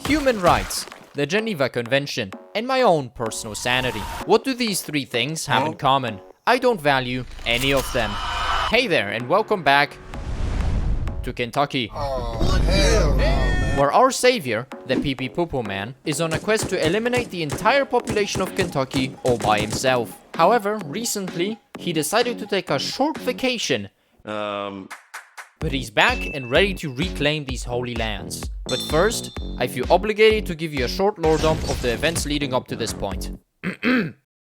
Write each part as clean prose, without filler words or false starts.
human rights, the Geneva Convention, and my own personal sanity. What do these three things have in common? I don't value any of them. Hey there, and welcome back to Kentucky, where our savior, the Pee-Pee Poo-Poo Man, is on a quest to eliminate the entire population of Kentucky all by himself. However, recently, he decided to take a short vacation. But he's back and ready to reclaim these holy lands. But first, I feel obligated to give you a short lore dump of the events leading up to this point.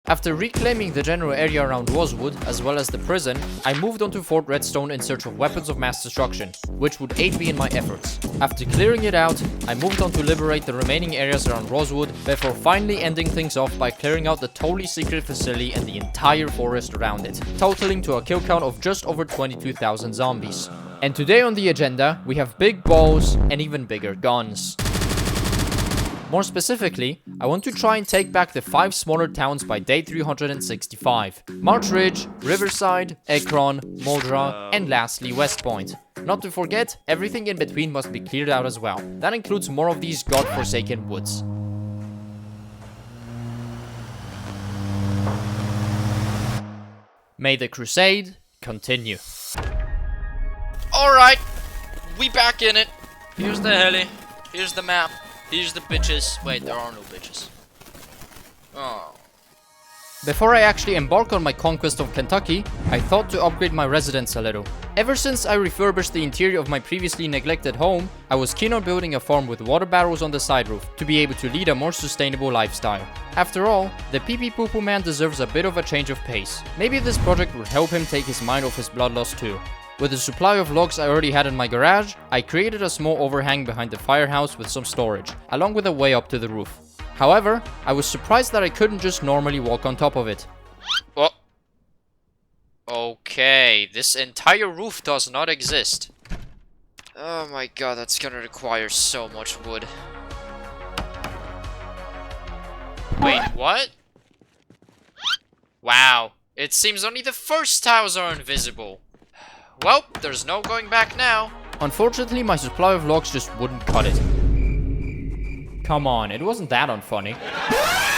After reclaiming the general area around Rosewood, as well as the prison, I moved on to Fort Redstone in search of weapons of mass destruction, which would aid me in my efforts. After clearing it out, I moved on to liberate the remaining areas around Rosewood, before finally ending things off by clearing out the totally secret facility and the entire forest around it, totaling to a kill count of just over 22,000 zombies. And today on the agenda, we have big balls and even bigger guns. More specifically, I want to try and take back the 5 smaller towns by day 365. March Ridge, Riverside, Ekron, Moldra, and lastly West Point. Not to forget, everything in between must be cleared out as well. That includes more of these godforsaken woods. May the crusade continue. Alright, we back in it. Here's the heli, here's the map. Here's the bitches. Wait, there are no bitches. Oh. Before I actually embark on my conquest of Kentucky, I thought to upgrade my residence a little. Ever since I refurbished the interior of my previously neglected home, I was keen on building a farm with water barrels on the side roof to be able to lead a more sustainable lifestyle. After all, the Pee-Pee Poo-Poo Man deserves a bit of a change of pace. Maybe this project would help him take his mind off his bloodlust too. With the supply of logs I already had in my garage, I created a small overhang behind the firehouse with some storage, along with a way up to the roof. However, I was surprised that I couldn't just normally walk on top of it. Well, okay, this entire roof does not exist. Oh my god, that's gonna require so much wood. Wait, what? Wow, it seems only the first tiles are invisible. Well, there's no going back now. Unfortunately, my supply of logs just wouldn't cut it. Come on, it wasn't that unfunny.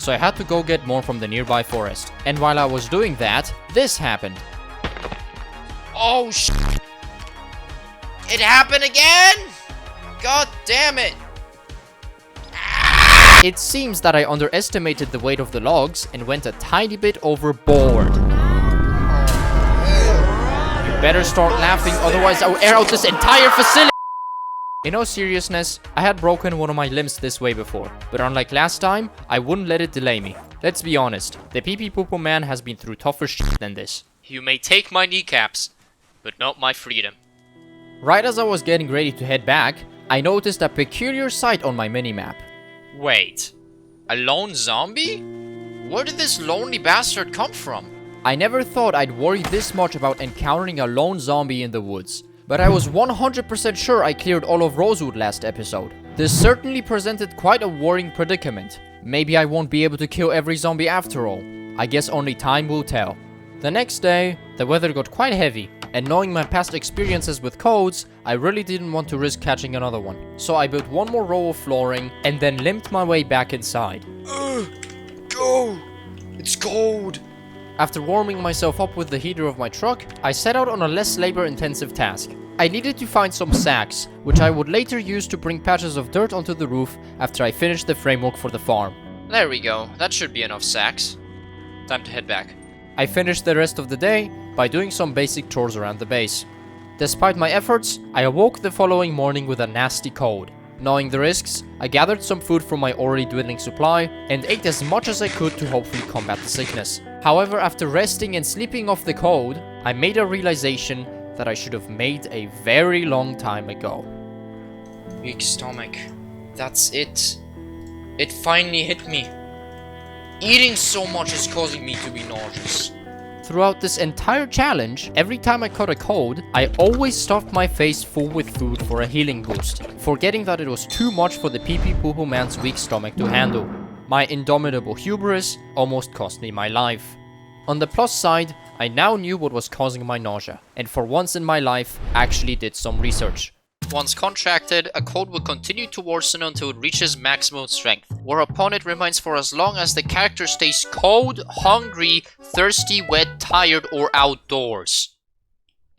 So I had to go get more from the nearby forest. And while I was doing that, this happened. Oh, sh**. It happened again? God damn it. It seems that I underestimated the weight of the logs and went a tiny bit overboard. Better start laughing, otherwise I'll air out this entire facility! In all seriousness, I had broken one of my limbs this way before, but unlike last time, I wouldn't let it delay me. Let's be honest, the Pee-Pee Poo-Poo Man has been through tougher shit than this. You may take my kneecaps, but not my freedom. Right as I was getting ready to head back, I noticed a peculiar sight on my minimap. Wait, a lone zombie? Where did this lonely bastard come from? I never thought I'd worry this much about encountering a lone zombie in the woods, but I was 100% sure I cleared all of Rosewood last episode. This certainly presented quite a worrying predicament. Maybe I won't be able to kill every zombie after all. I guess only time will tell. The next day, the weather got quite heavy, and knowing my past experiences with codes, I really didn't want to risk catching another one. So I built one more row of flooring, and then limped my way back inside. Go! It's cold! After warming myself up with the heater of my truck, I set out on a less labor-intensive task. I needed to find some sacks, which I would later use to bring patches of dirt onto the roof after I finished the framework for the farm. There we go, that should be enough sacks. Time to head back. I finished the rest of the day by doing some basic chores around the base. Despite my efforts, I awoke the following morning with a nasty cold. Knowing the risks, I gathered some food from my already dwindling supply and ate as much as I could to hopefully combat the sickness. However, after resting and sleeping off the cold, I made a realization that I should have made a very long time ago. Weak stomach. That's it. It finally hit me. Eating so much is causing me to be nauseous. Throughout this entire challenge, every time I caught a cold, I always stuffed my face full with food for a healing boost, forgetting that it was too much for the Pee-Pee Poo-Poo Man's weak stomach to handle. My indomitable hubris almost cost me my life. On the plus side, I now knew what was causing my nausea, and for once in my life, actually did some research. once contracted, a cold will continue to worsen until it reaches maximum strength, whereupon it remains for as long as the character stays cold, hungry, thirsty, wet, tired, or outdoors.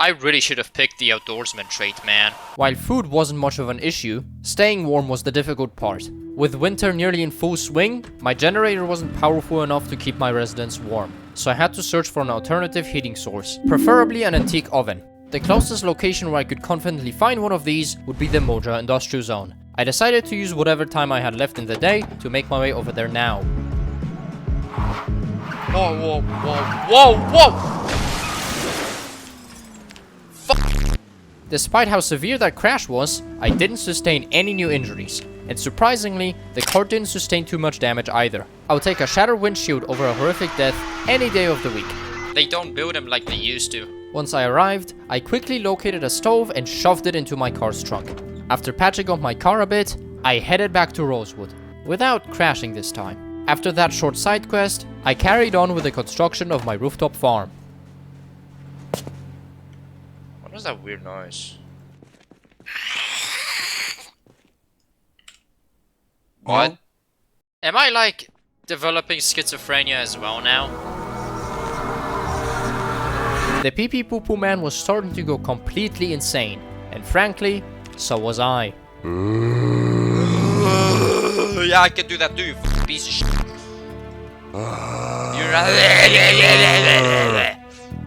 I really should have picked the outdoorsman trait, man. While food wasn't much of an issue, staying warm was the difficult part. With winter nearly in full swing, my generator wasn't powerful enough to keep my residence warm, so I had to search for an alternative heating source, preferably an antique oven. The closest location where I could confidently find one of these would be the Moja Industrial Zone. I decided to use whatever time I had left in the day to make my way over there now. Whoa, whoa, whoa, whoa, whoa! Despite how severe that crash was, I didn't sustain any new injuries. And surprisingly, the car didn't sustain too much damage either. I would take a shattered windshield over a horrific death any day of the week. They don't build them like they used to. Once I arrived, I quickly located a stove and shoved it into my car's trunk. After patching up my car a bit, I headed back to Rosewood, without crashing this time. After that short side quest, I carried on with the construction of my rooftop farm. What is that weird noise? What? Am I like developing schizophrenia as well now? The pee-pee poo-poo man was starting to go completely insane, and frankly, so was I. Yeah, I can do that too, you piece of shit.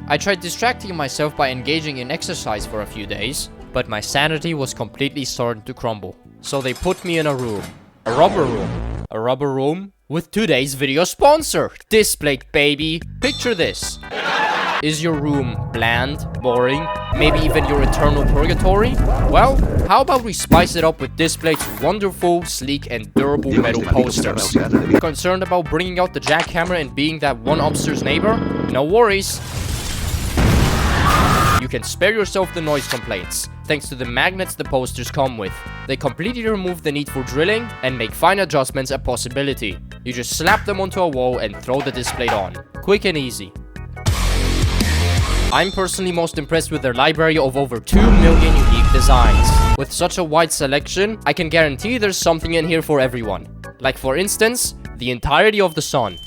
I tried distracting myself by engaging in exercise for a few days, but my sanity was completely starting to crumble. So they put me in a room. A rubber room. A rubber room with today's video sponsor, Displate, baby. Picture this. Is your room bland, boring, maybe even your eternal purgatory? Well, how about we spice it up with Displate's wonderful, sleek, and durable metal posters? Concerned about bringing out the jackhammer and being that one upstairs neighbor? No worries. You can spare yourself the noise complaints, thanks to the magnets the posters come with. They completely remove the need for drilling and make fine adjustments a possibility. You just slap them onto a wall and throw the Displate on. Quick and easy. I'm personally most impressed with their library of over 2 million unique designs. With such a wide selection, I can guarantee there's something in here for everyone. Like for instance, the entirety of the sun.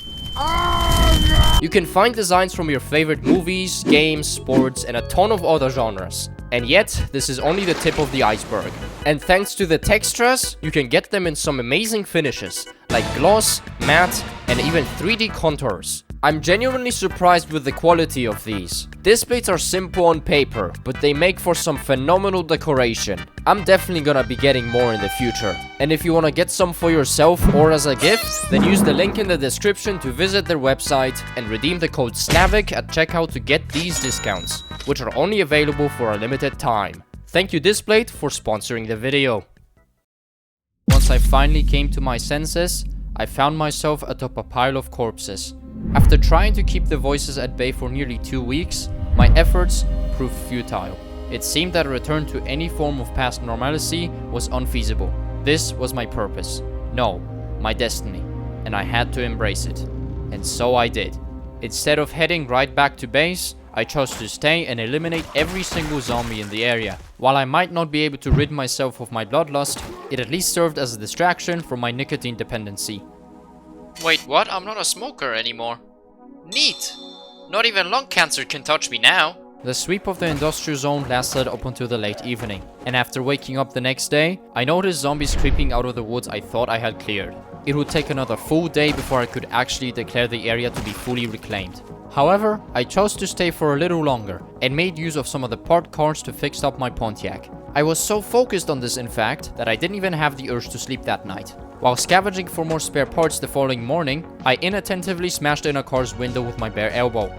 You can find designs from your favorite movies, games, sports, and a ton of other genres. And yet, this is only the tip of the iceberg. And thanks to the textures, you can get them in some amazing finishes, like gloss, matte, and even 3D contours. I'm genuinely surprised with the quality of these. Displates are simple on paper, but they make for some phenomenal decoration. I'm definitely gonna be getting more in the future. And if you wanna get some for yourself or as a gift, then use the link in the description to visit their website and redeem the code SLAVIC at checkout to get these discounts, which are only available for a limited time. Thank you Displate for sponsoring the video. Once I finally came to my senses, I found myself atop a pile of corpses. After trying to keep the voices at bay for nearly 2 weeks, my efforts proved futile. It seemed that a return to any form of past normalcy was unfeasible. This was my purpose. No, my destiny. And I had to embrace it. And so I did. Instead of heading right back to base, I chose to stay and eliminate every single zombie in the area. While I might not be able to rid myself of my bloodlust, it at least served as a distraction from my nicotine dependency. Wait, what? I'm not a smoker anymore. Neat! Not even lung cancer can touch me now. The sweep of the industrial zone lasted up until the late evening, and after waking up the next day, I noticed zombies creeping out of the woods I thought I had cleared. It would take another full day before I could actually declare the area to be fully reclaimed. However, I chose to stay for a little longer, and made use of some of the parked cars to fix up my Pontiac. I was so focused on this in fact, that I didn't even have the urge to sleep that night. While scavenging for more spare parts the following morning, I inattentively smashed in a car's window with my bare elbow.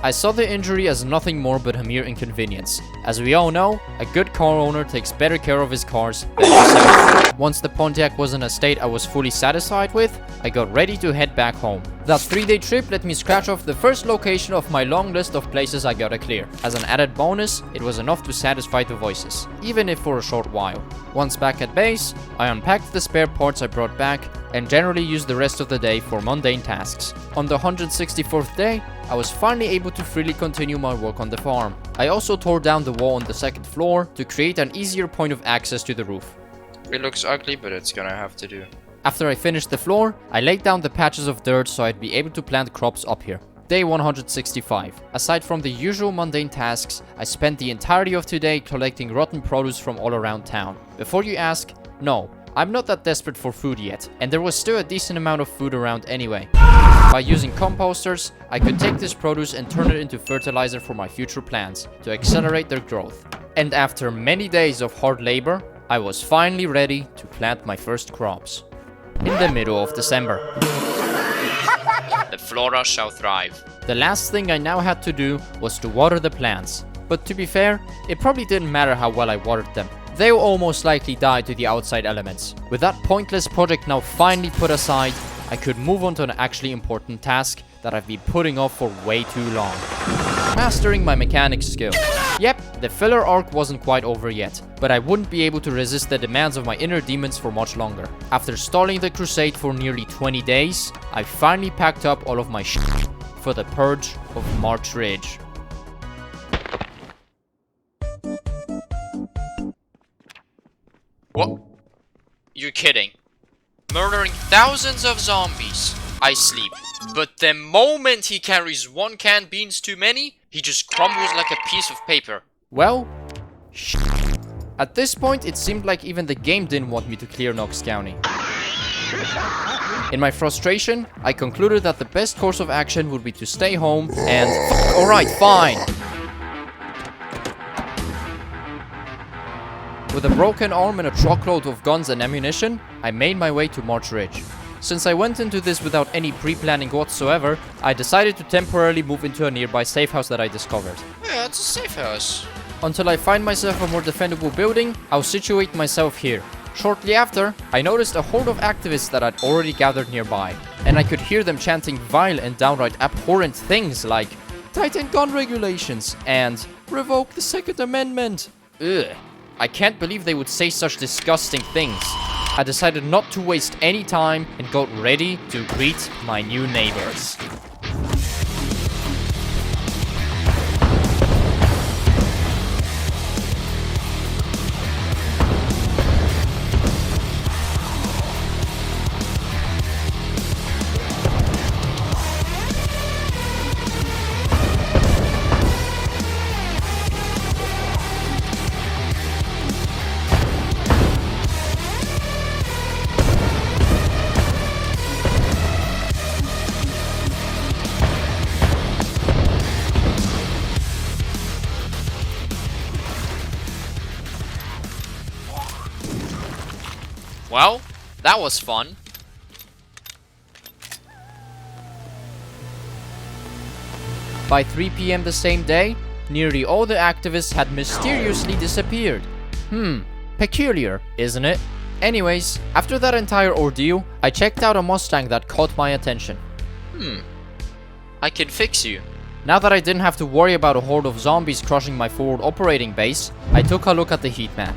I saw the injury as nothing more but a mere inconvenience. As we all know, a good car owner takes better care of his cars than himself. Once the Pontiac was in a state I was fully satisfied with, I got ready to head back home. That 3-day trip let me scratch off the first location of my long list of places I gotta clear. As an added bonus, it was enough to satisfy the voices, even if for a short while. Once back at base, I unpacked the spare parts I brought back and generally used the rest of the day for mundane tasks. On the 164th day, I was finally able to freely continue my work on the farm. I also tore down the wall on the second floor to create an easier point of access to the roof. It looks ugly, but it's gonna have to do. After I finished the floor, I laid down the patches of dirt so I'd be able to plant crops up here. Day 165. Aside from the usual mundane tasks, I spent the entirety of today collecting rotten produce from all around town. Before you ask, no, I'm not that desperate for food yet, and there was still a decent amount of food around anyway. By using composters, I could take this produce and turn it into fertilizer for my future plants to accelerate their growth. And after many days of hard labor, I was finally ready to plant my first crops. In the middle of December. The flora shall thrive. The last thing I now had to do was to water the plants. But to be fair, it probably didn't matter how well I watered them. They'll almost likely die to the outside elements. With that pointless project now finally put aside, I could move on to an actually important task that I've been putting off for way too long. Mastering my mechanics skill. Yep, the filler arc wasn't quite over yet, but I wouldn't be able to resist the demands of my inner demons for much longer. After stalling the crusade for nearly 20 days, I finally packed up all of my shit for the purge of March Ridge. What? You're kidding. Murdering thousands of zombies. I sleep. But the moment he carries one canned beans too many, he just crumbles like a piece of paper. Well, at this point it seemed like even the game didn't want me to clear Knox County. In my frustration, I concluded that the best course of action would be to stay home and... Alright, fine! With a broken arm and a truckload of guns and ammunition, I made my way to March Ridge. Since I went into this without any pre-planning whatsoever, I decided to temporarily move into a nearby safe house that I discovered. Yeah, it's a safe house. Until I find myself a more defendable building, I'll situate myself here. Shortly after, I noticed a horde of activists that I'd already gathered nearby, and I could hear them chanting vile and downright abhorrent things like tighten gun regulations and revoke the Second Amendment. Ugh. I can't believe they would say such disgusting things. I decided not to waste any time and got ready to greet my new neighbors. Well, that was fun. By 3 PM the same day, nearly all the activists had mysteriously disappeared. Peculiar, isn't it? Anyways, after that entire ordeal, I checked out a Mustang that caught my attention. I can fix you. Now that I didn't have to worry about a horde of zombies crushing my forward operating base, I took a look at the heat map.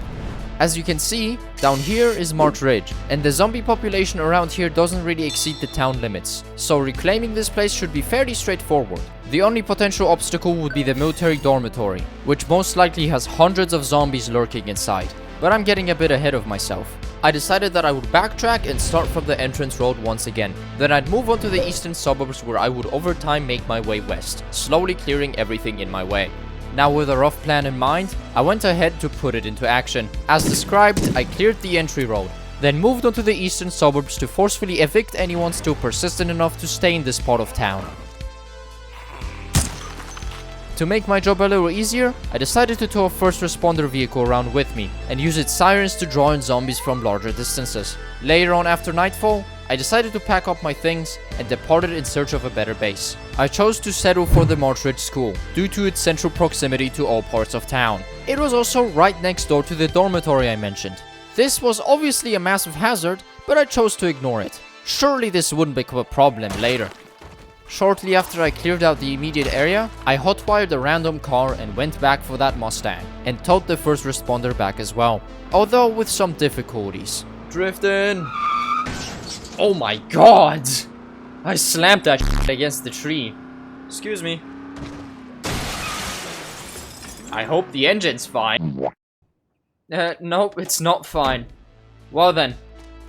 As you can see, down here is March Ridge, and the zombie population around here doesn't really exceed the town limits, so reclaiming this place should be fairly straightforward. The only potential obstacle would be the military dormitory, which most likely has hundreds of zombies lurking inside. But I'm getting a bit ahead of myself. I decided that I would backtrack and start from the entrance road once again. Then I'd move on to the eastern suburbs where I would over time make my way west, slowly clearing everything in my way. Now with a rough plan in mind, I went ahead to put it into action. As described, I cleared the entry road, then moved on to the eastern suburbs to forcefully evict anyone still persistent enough to stay in this part of town. To make my job a little easier, I decided to tow a first responder vehicle around with me and use its sirens to draw in zombies from larger distances. Later on after nightfall, I decided to pack up my things and departed in search of a better base. I chose to settle for the March Ridge School due to its central proximity to all parts of town. It was also right next door to the dormitory I mentioned. This was obviously a massive hazard, but I chose to ignore it. Surely this wouldn't become a problem later. Shortly after I cleared out the immediate area, I hotwired a random car and went back for that Mustang, and towed the first responder back as well, although with some difficulties. Drifting! Oh my god! I slammed that shit against the tree. Excuse me. I hope the engine's fine. Nope, it's not fine. Well then.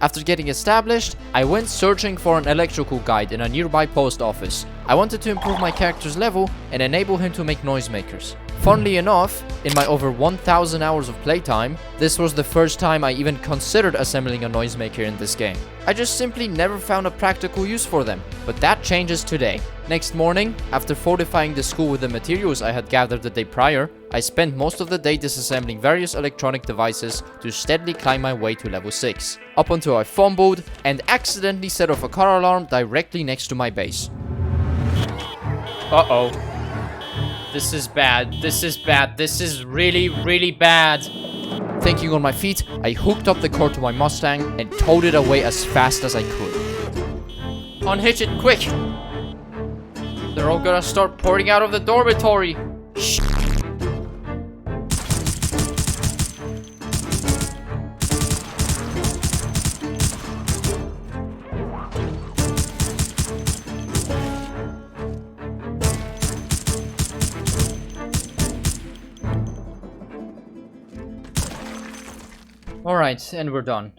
After getting established, I went searching for an electrical guide in a nearby post office. I wanted to improve my character's level and enable him to make noisemakers. Funnily enough, in my over 1000 hours of playtime, this was the first time I even considered assembling a noisemaker in this game. I just simply never found a practical use for them, but that changes today. Next morning, after fortifying the school with the materials I had gathered the day prior, I spent most of the day disassembling various electronic devices to steadily climb my way to level 6, up until I fumbled and accidentally set off a car alarm directly next to my base. Uh-oh. This is bad. This is bad. This is really, really bad. Thinking on my feet, I hooked up the car to my Mustang and towed it away as fast as I could. Unhitch it, quick! They're all gonna start pouring out of the dormitory. Shh. Alright, and we're done.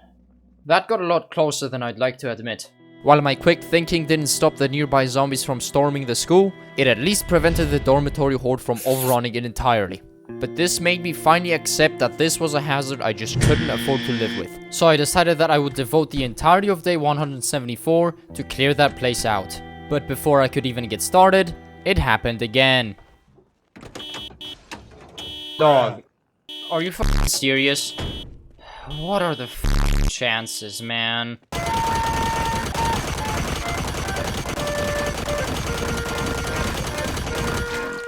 That got a lot closer than I'd like to admit. While my quick thinking didn't stop the nearby zombies from storming the school, it at least prevented the dormitory horde from overrunning it entirely. But this made me finally accept that this was a hazard I just couldn't afford to live with. So I decided that I would devote the entirety of day 174 to clear that place out. But before I could even get started, it happened again. Dog, are you fucking serious? What are the chances, man?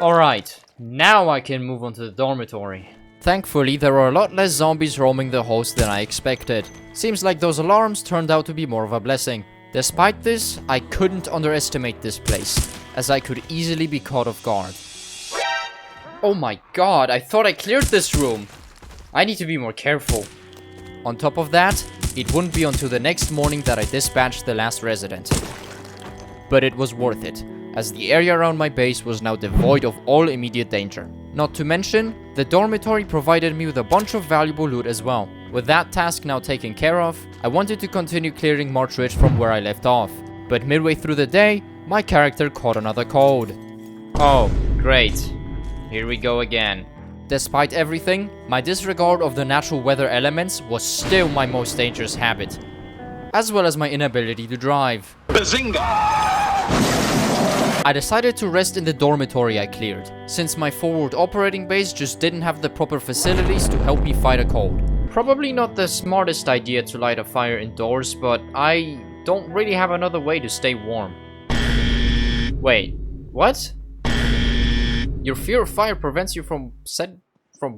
Alright, now I can move on to the dormitory. Thankfully, there are a lot less zombies roaming the halls than I expected. Seems like those alarms turned out to be more of a blessing. Despite this, I couldn't underestimate this place, as I could easily be caught off guard. Oh my god, I thought I cleared this room! I need to be more careful. On top of that, it wouldn't be until the next morning that I dispatched the last resident. But it was worth it, as the area around my base was now devoid of all immediate danger. Not to mention, the dormitory provided me with a bunch of valuable loot as well. With that task now taken care of, I wanted to continue clearing March Ridge from where I left off. But midway through the day, my character caught another cold. Oh, great. Here we go again. Despite everything, my disregard of the natural weather elements was still my most dangerous habit, as well as my inability to drive. Bazinga! I decided to rest in the dormitory I cleared, since my forward operating base just didn't have the proper facilities to help me fight a cold. Probably not the smartest idea to light a fire indoors, but I don't really have another way to stay warm. Wait, what? Your fear of fire prevents you from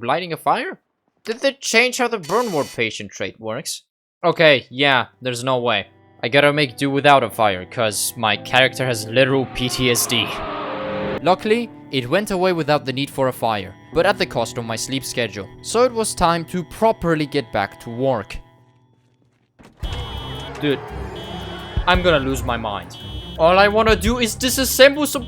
lighting a fire? Did they change how the burn ward patient trait works? Okay, yeah, there's no way. I gotta make do without a fire, cause my character has literal PTSD. Luckily, it went away without the need for a fire, but at the cost of my sleep schedule. So it was time to properly get back to work. Dude, I'm gonna lose my mind. All I wanna do is disassemble some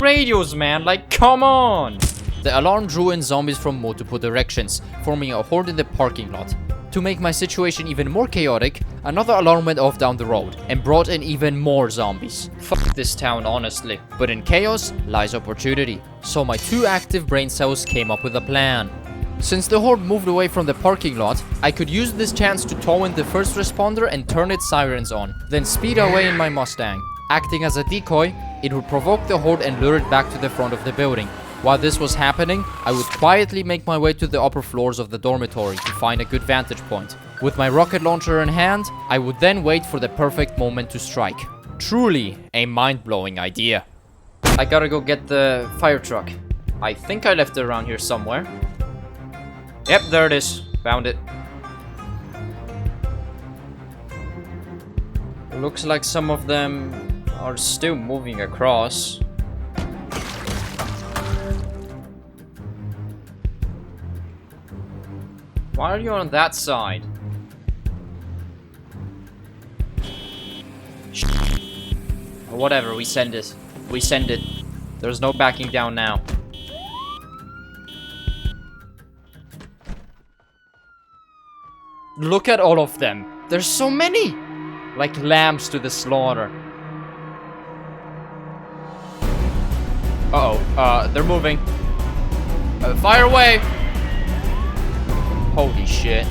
radios, man, like, come on! The alarm drew in zombies from multiple directions, forming a horde in the parking lot. To make my situation even more chaotic, another alarm went off down the road, and brought in even more zombies. Fuck this town, honestly. But in chaos lies opportunity, so my two active brain cells came up with a plan. Since the horde moved away from the parking lot, I could use this chance to tow in the first responder and turn its sirens on, then speed away in my Mustang. Acting as a decoy, it would provoke the horde and lure it back to the front of the building. While this was happening, I would quietly make my way to the upper floors of the dormitory to find a good vantage point. With my rocket launcher in hand, I would then wait for the perfect moment to strike. Truly a mind-blowing idea. I gotta go get the fire truck. I think I left it around here somewhere. Yep, there it is. Found it. Looks like some of them are still moving across. Why are you on that side? Whatever, we send it. We send it. There's no backing down now. Look at all of them. There's so many! Like lambs to the slaughter. Uh-oh. They're moving. Fire away! Holy shit.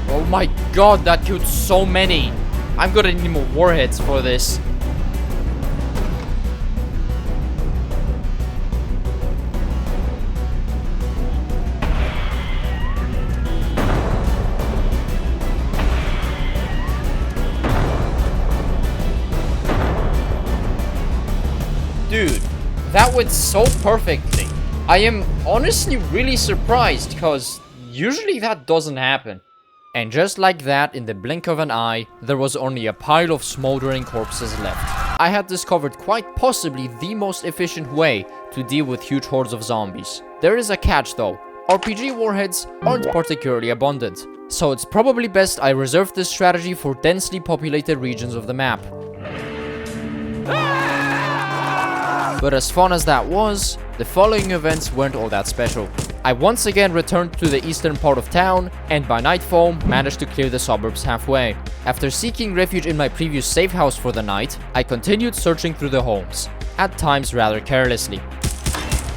Oh my god, that killed so many. I'm gonna need more warheads for this. Dude, that went so perfectly. I am honestly really surprised, because usually that doesn't happen. And just like that, in the blink of an eye, there was only a pile of smoldering corpses left. I had discovered quite possibly the most efficient way to deal with huge hordes of zombies. There is a catch though. RPG warheads aren't particularly abundant, so it's probably best I reserve this strategy for densely populated regions of the map. But as fun as that was, the following events weren't all that special. I once again returned to the eastern part of town, and by nightfall managed to clear the suburbs halfway. After seeking refuge in my previous safe house for the night, I continued searching through the homes, at times rather carelessly.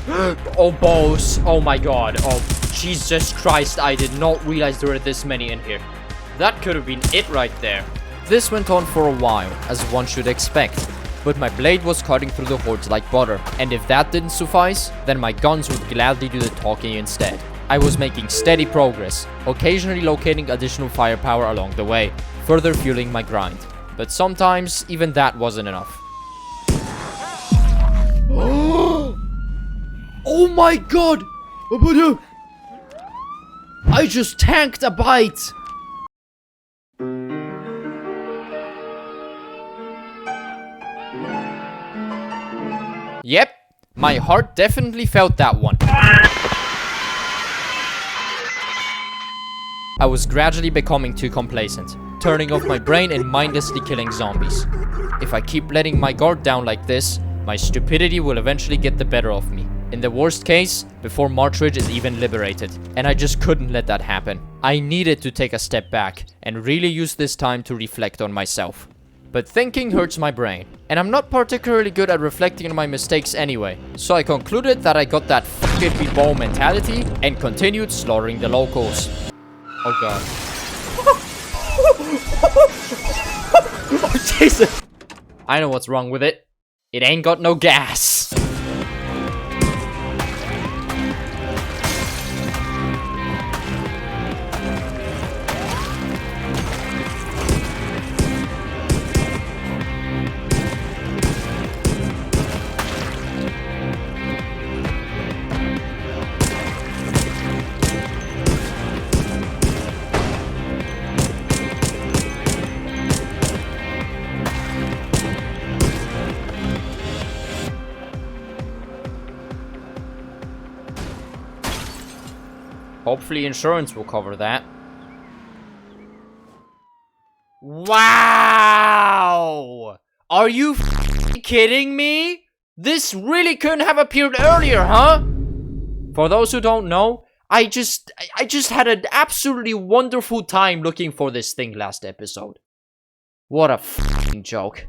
Oh boss, oh my god, oh Jesus Christ, I did not realize there were this many in here. That could have been it right there. This went on for a while, as one should expect. But my blade was cutting through the hordes like butter, and if that didn't suffice, then my guns would gladly do the talking instead. I was making steady progress, occasionally locating additional firepower along the way, further fueling my grind. But sometimes, even that wasn't enough. Oh my god! I just tanked a bite! Yep, my heart definitely felt that one. I was gradually becoming too complacent, turning off my brain and mindlessly killing zombies. If I keep letting my guard down like this, my stupidity will eventually get the better of me. In the worst case, before March Ridge is even liberated. And I just couldn't let that happen. I needed to take a step back and really use this time to reflect on myself. But thinking hurts my brain, and I'm not particularly good at reflecting on my mistakes anyway, so I concluded that I got that fuck it we ball mentality and continued slaughtering the locals. Oh god. Oh Jesus! I know what's wrong with it. It ain't got no gas. Hopefully insurance will cover that. Wow! Are you kidding me? This really couldn't have appeared earlier, huh? For those who don't know, I just had an absolutely wonderful time looking for this thing last episode. What a f***ing joke.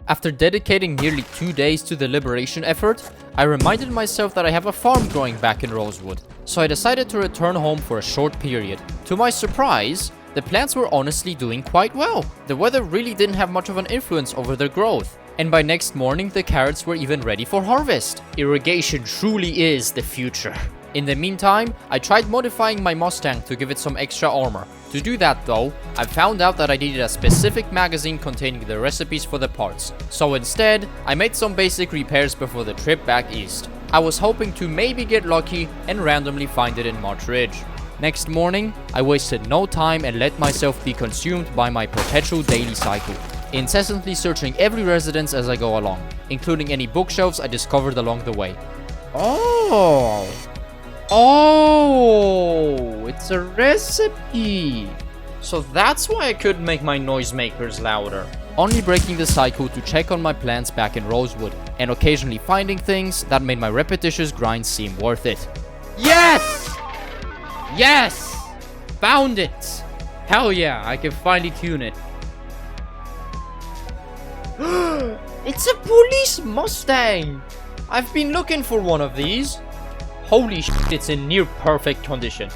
After dedicating nearly 2 days to the liberation effort, I reminded myself that I have a farm growing back in Rosewood, so I decided to return home for a short period. To my surprise, the plants were honestly doing quite well. The weather really didn't have much of an influence over their growth, and by next morning the carrots were even ready for harvest. Irrigation truly is the future. In the meantime, I tried modifying my Mustang to give it some extra armor. To do that though, I found out that I needed a specific magazine containing the recipes for the parts. So instead, I made some basic repairs before the trip back east. I was hoping to maybe get lucky and randomly find it in March Ridge. Next morning, I wasted no time and let myself be consumed by my perpetual daily cycle. incessantly searching every residence as I go along, including any bookshelves I discovered along the way. Oh, it's a recipe. So that's why I couldn't make my noisemakers louder. Only breaking the cycle to check on my plants back in Rosewood, and occasionally finding things that made my repetitious grind seem worth it. Yes! Yes! Found it! Hell yeah, I can finally tune it. It's a police Mustang! I've been looking for one of these. Holy shit, it's in near perfect condition.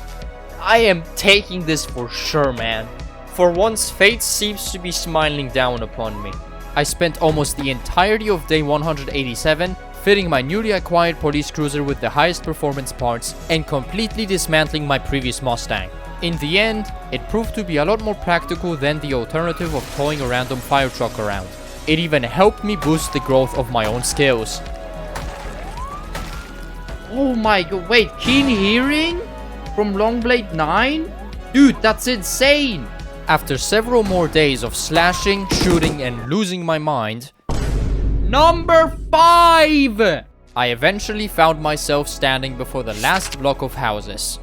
I am taking this for sure, man. For once, fate seems to be smiling down upon me. I spent almost the entirety of day 187 fitting my newly acquired police cruiser with the highest performance parts and completely dismantling my previous Mustang. In the end, it proved to be a lot more practical than the alternative of towing a random fire truck around. It even helped me boost the growth of my own skills. Oh my god, wait, keen hearing? From Longblade 9? Dude, that's insane! After several more days of slashing, shooting, and losing my mind, Number 5! I eventually found myself standing before the last block of houses.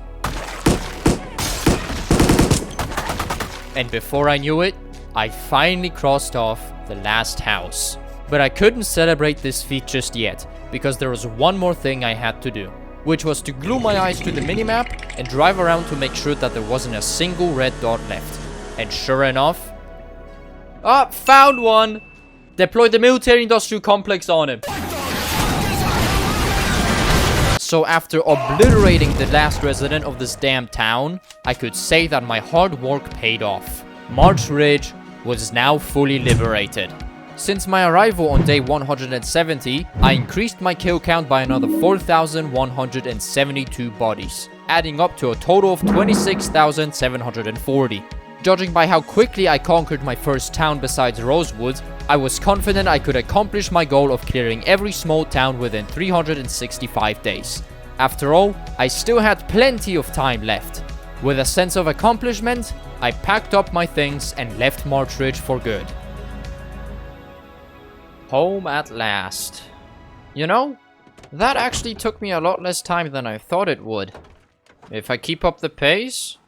And before I knew it, I finally crossed off the last house. But I couldn't celebrate this feat just yet, because there was one more thing I had to do, which was to glue my eyes to the minimap and drive around to make sure that there wasn't a single red dot left. And sure enough... found one! Deploy the military-industrial complex on him. So after obliterating the last resident of this damn town, I could say that my hard work paid off. March Ridge was now fully liberated. Since my arrival on day 170, I increased my kill count by another 4,172 bodies, adding up to a total of 26,740. Judging by how quickly I conquered my first town besides Rosewood, I was confident I could accomplish my goal of clearing every small town within 365 days. After all, I still had plenty of time left. With a sense of accomplishment, I packed up my things and left March Ridge for good. Home at last. You know, that actually took me a lot less time than I thought it would. If I keep up the pace,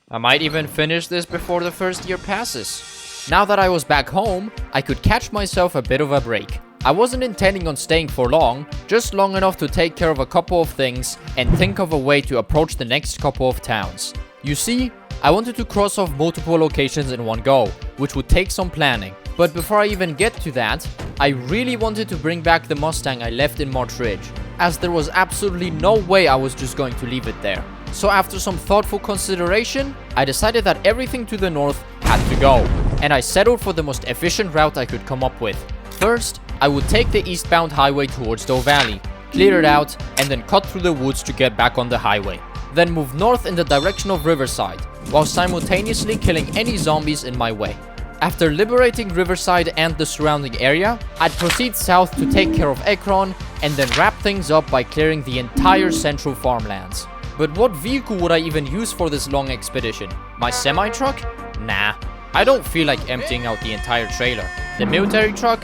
I might even finish this before the first year passes. Now that I was back home, I could catch myself a bit of a break. I wasn't intending on staying for long, just long enough to take care of a couple of things and think of a way to approach the next couple of towns. You see, I wanted to cross off multiple locations in one go, which would take some planning. But before I even get to that, I really wanted to bring back the Mustang I left in March Ridge, as there was absolutely no way I was just going to leave it there. So after some thoughtful consideration, I decided that everything to the north had to go, and I settled for the most efficient route I could come up with. First, I would take the eastbound highway towards Doe Valley, clear it out, and then cut through the woods to get back on the highway. Then move north in the direction of Riverside, while simultaneously killing any zombies in my way. After liberating Riverside and the surrounding area, I'd proceed south to take care of Ekron, and then wrap things up by clearing the entire central farmlands. But what vehicle would I even use for this long expedition? My semi-truck? Nah, I don't feel like emptying out the entire trailer. The military truck?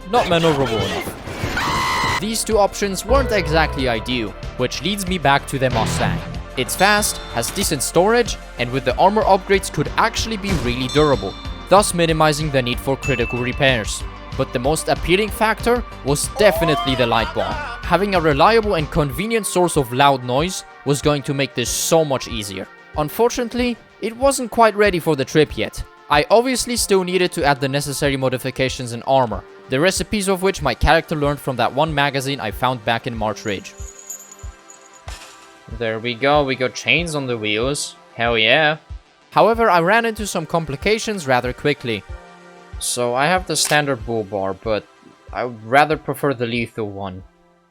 Not maneuverable enough. These two options weren't exactly ideal, which leads me back to the Mustang. It's fast, has decent storage, and with the armor upgrades could actually be really durable, thus minimizing the need for critical repairs. But the most appealing factor was definitely the light bar. Having a reliable and convenient source of loud noise was going to make this so much easier. Unfortunately, it wasn't quite ready for the trip yet. I obviously still needed to add the necessary modifications in armor, the recipes of which my character learned from that one magazine I found back in March Ridge. There we got chains on the wheels. Hell yeah. However, I ran into some complications rather quickly. So I have the standard bull bar, but I would rather prefer the lethal one.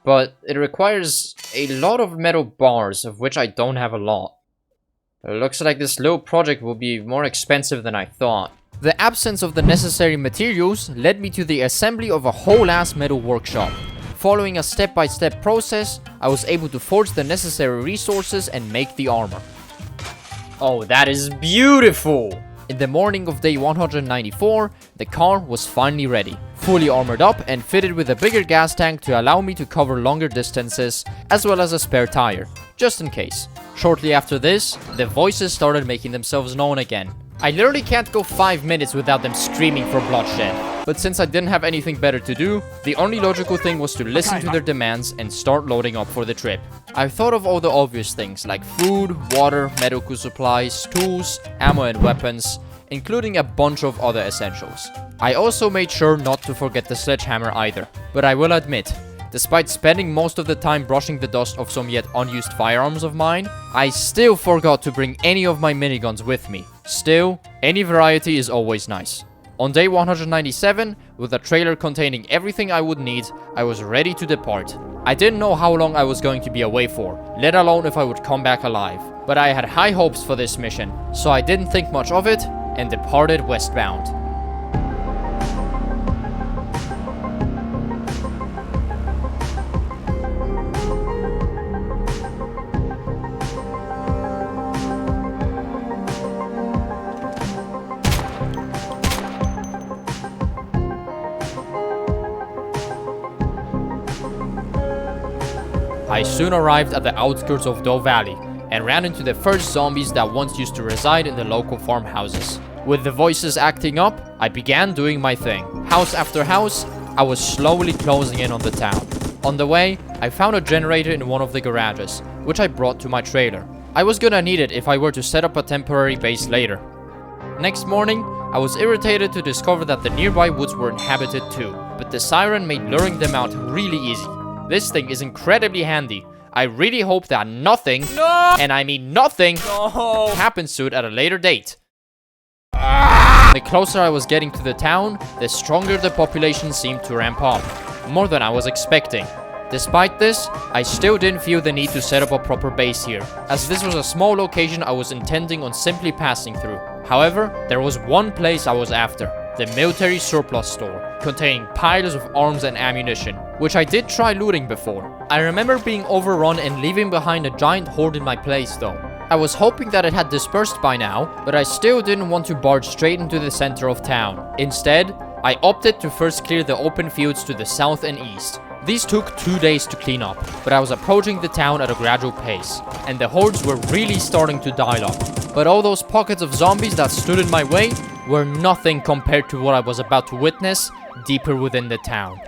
But it requires a lot of metal bars, of which I don't have a lot. It looks like this little project will be more expensive than I thought. The absence of the necessary materials led me to the assembly of a whole ass metal workshop. Following a step-by-step process, I was able to forge the necessary resources and make the armor. Oh, that is beautiful! In the morning of day 194, the car was finally ready, fully armored up and fitted with a bigger gas tank to allow me to cover longer distances, as well as a spare tire, just in case. Shortly after this, the voices started making themselves known again. I literally can't go 5 minutes without them screaming for bloodshed. But since I didn't have anything better to do, the only logical thing was to listen to their demands and start loading up for the trip. I thought of all the obvious things like food, water, medical supplies, tools, ammo and weapons, including a bunch of other essentials. I also made sure not to forget the sledgehammer either. But I will admit, despite spending most of the time brushing the dust off some yet unused firearms of mine, I still forgot to bring any of my miniguns with me. Still, any variety is always nice. On day 197, with a trailer containing everything I would need, I was ready to depart. I didn't know how long I was going to be away for, let alone if I would come back alive. But I had high hopes for this mission, so I didn't think much of it and departed westbound. I soon arrived at the outskirts of Doe Valley and ran into the first zombies that once used to reside in the local farmhouses. With the voices acting up, I began doing my thing. House after house, I was slowly closing in on the town. On the way, I found a generator in one of the garages, which I brought to my trailer. I was gonna need it if I were to set up a temporary base later. Next morning, I was irritated to discover that the nearby woods were inhabited too, but the siren made luring them out really easy. This thing is incredibly handy. I really hope that nothing, and I mean nothing, happens to it at a later date. The closer I was getting to the town, the stronger the population seemed to ramp up. More than I was expecting. Despite this, I still didn't feel the need to set up a proper base here, as this was a small location I was intending on simply passing through. However, there was one place I was after. The military surplus store, containing piles of arms and ammunition, which I did try looting before. I remember being overrun and leaving behind a giant horde in my place though. I was hoping that it had dispersed by now, but I still didn't want to barge straight into the center of town. Instead, I opted to first clear the open fields to the south and east. These took 2 days to clean up, but I was approaching the town at a gradual pace, and the hordes were really starting to dial up. But all those pockets of zombies that stood in my way were nothing compared to what I was about to witness deeper within the town.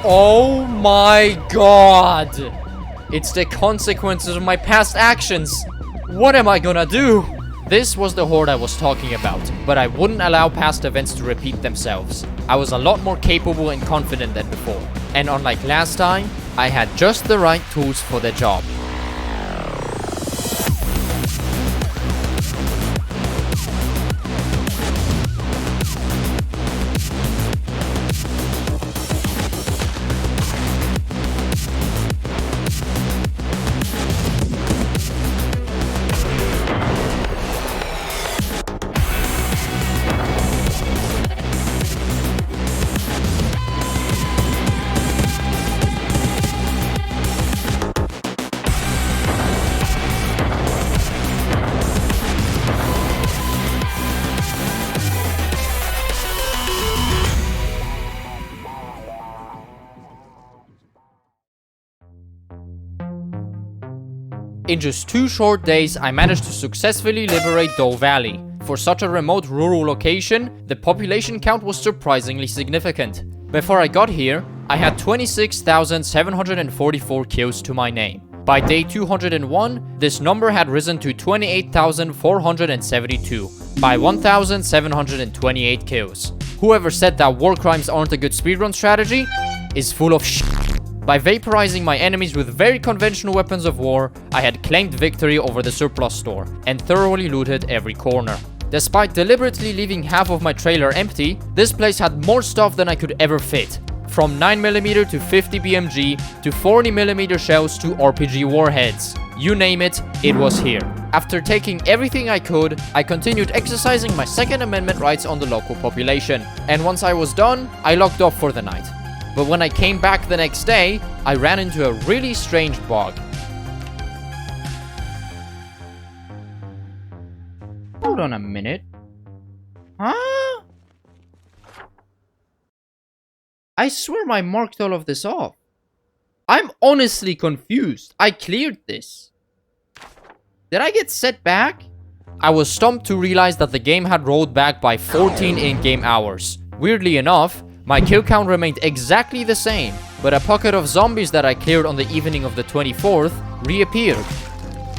Oh my god! It's the consequences of my past actions! What am I gonna do? This was the horde I was talking about, but I wouldn't allow past events to repeat themselves. I was a lot more capable and confident than before, and unlike last time, I had just the right tools for the job. In just 2 short days, I managed to successfully liberate Doe Valley. For such a remote rural location, the population count was surprisingly significant. Before I got here, I had 26,744 kills to my name. By day 201, this number had risen to 28,472, by 1,728 kills. Whoever said that war crimes aren't a good speedrun strategy is full of shit. By vaporizing my enemies with very conventional weapons of war, I had claimed victory over the surplus store and thoroughly looted every corner. Despite deliberately leaving half of my trailer empty, this place had more stuff than I could ever fit. From 9mm to 50 BMG to 40mm shells to RPG warheads. You name it, it was here. After taking everything I could, I continued exercising my Second Amendment rights on the local population. And once I was done, I locked off for the night. But when I came back the next day, I ran into a really strange bug. Hold on a minute. Huh? I swear I marked all of this off. I'm honestly confused. I cleared this. Did I get set back? I was stumped to realize that the game had rolled back by 14 in-game hours. Weirdly enough, my kill count remained exactly the same, but a pocket of zombies that I cleared on the evening of the 24th reappeared.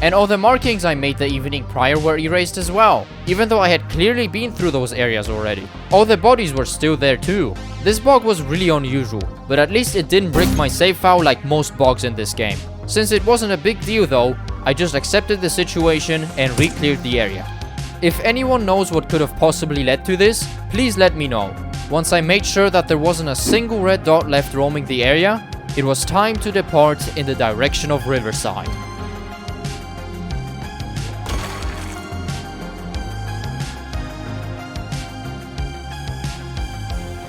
And all the markings I made the evening prior were erased as well, even though I had clearly been through those areas already. All the bodies were still there too. This bug was really unusual, but at least it didn't break my save file like most bugs in this game. Since it wasn't a big deal though, I just accepted the situation and re-cleared the area. If anyone knows what could have possibly led to this, please let me know. Once I made sure that there wasn't a single red dot left roaming the area, it was time to depart in the direction of Riverside.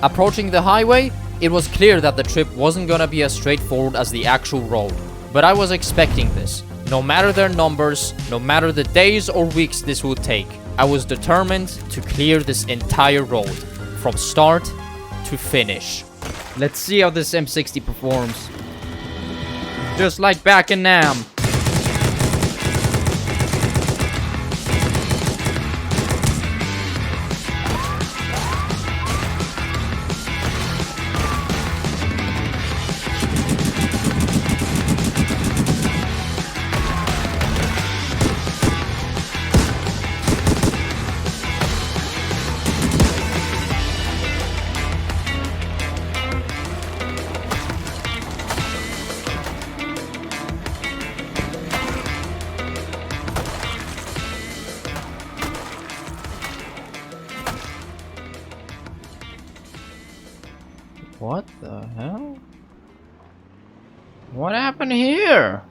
Approaching the highway, it was clear that the trip wasn't gonna be as straightforward as the actual road. But I was expecting this. No matter their numbers, no matter the days or weeks this would take, I was determined to clear this entire road, from start to finish. Let's see how this M60 performs. Just like back in Nam. What the hell? What happened here?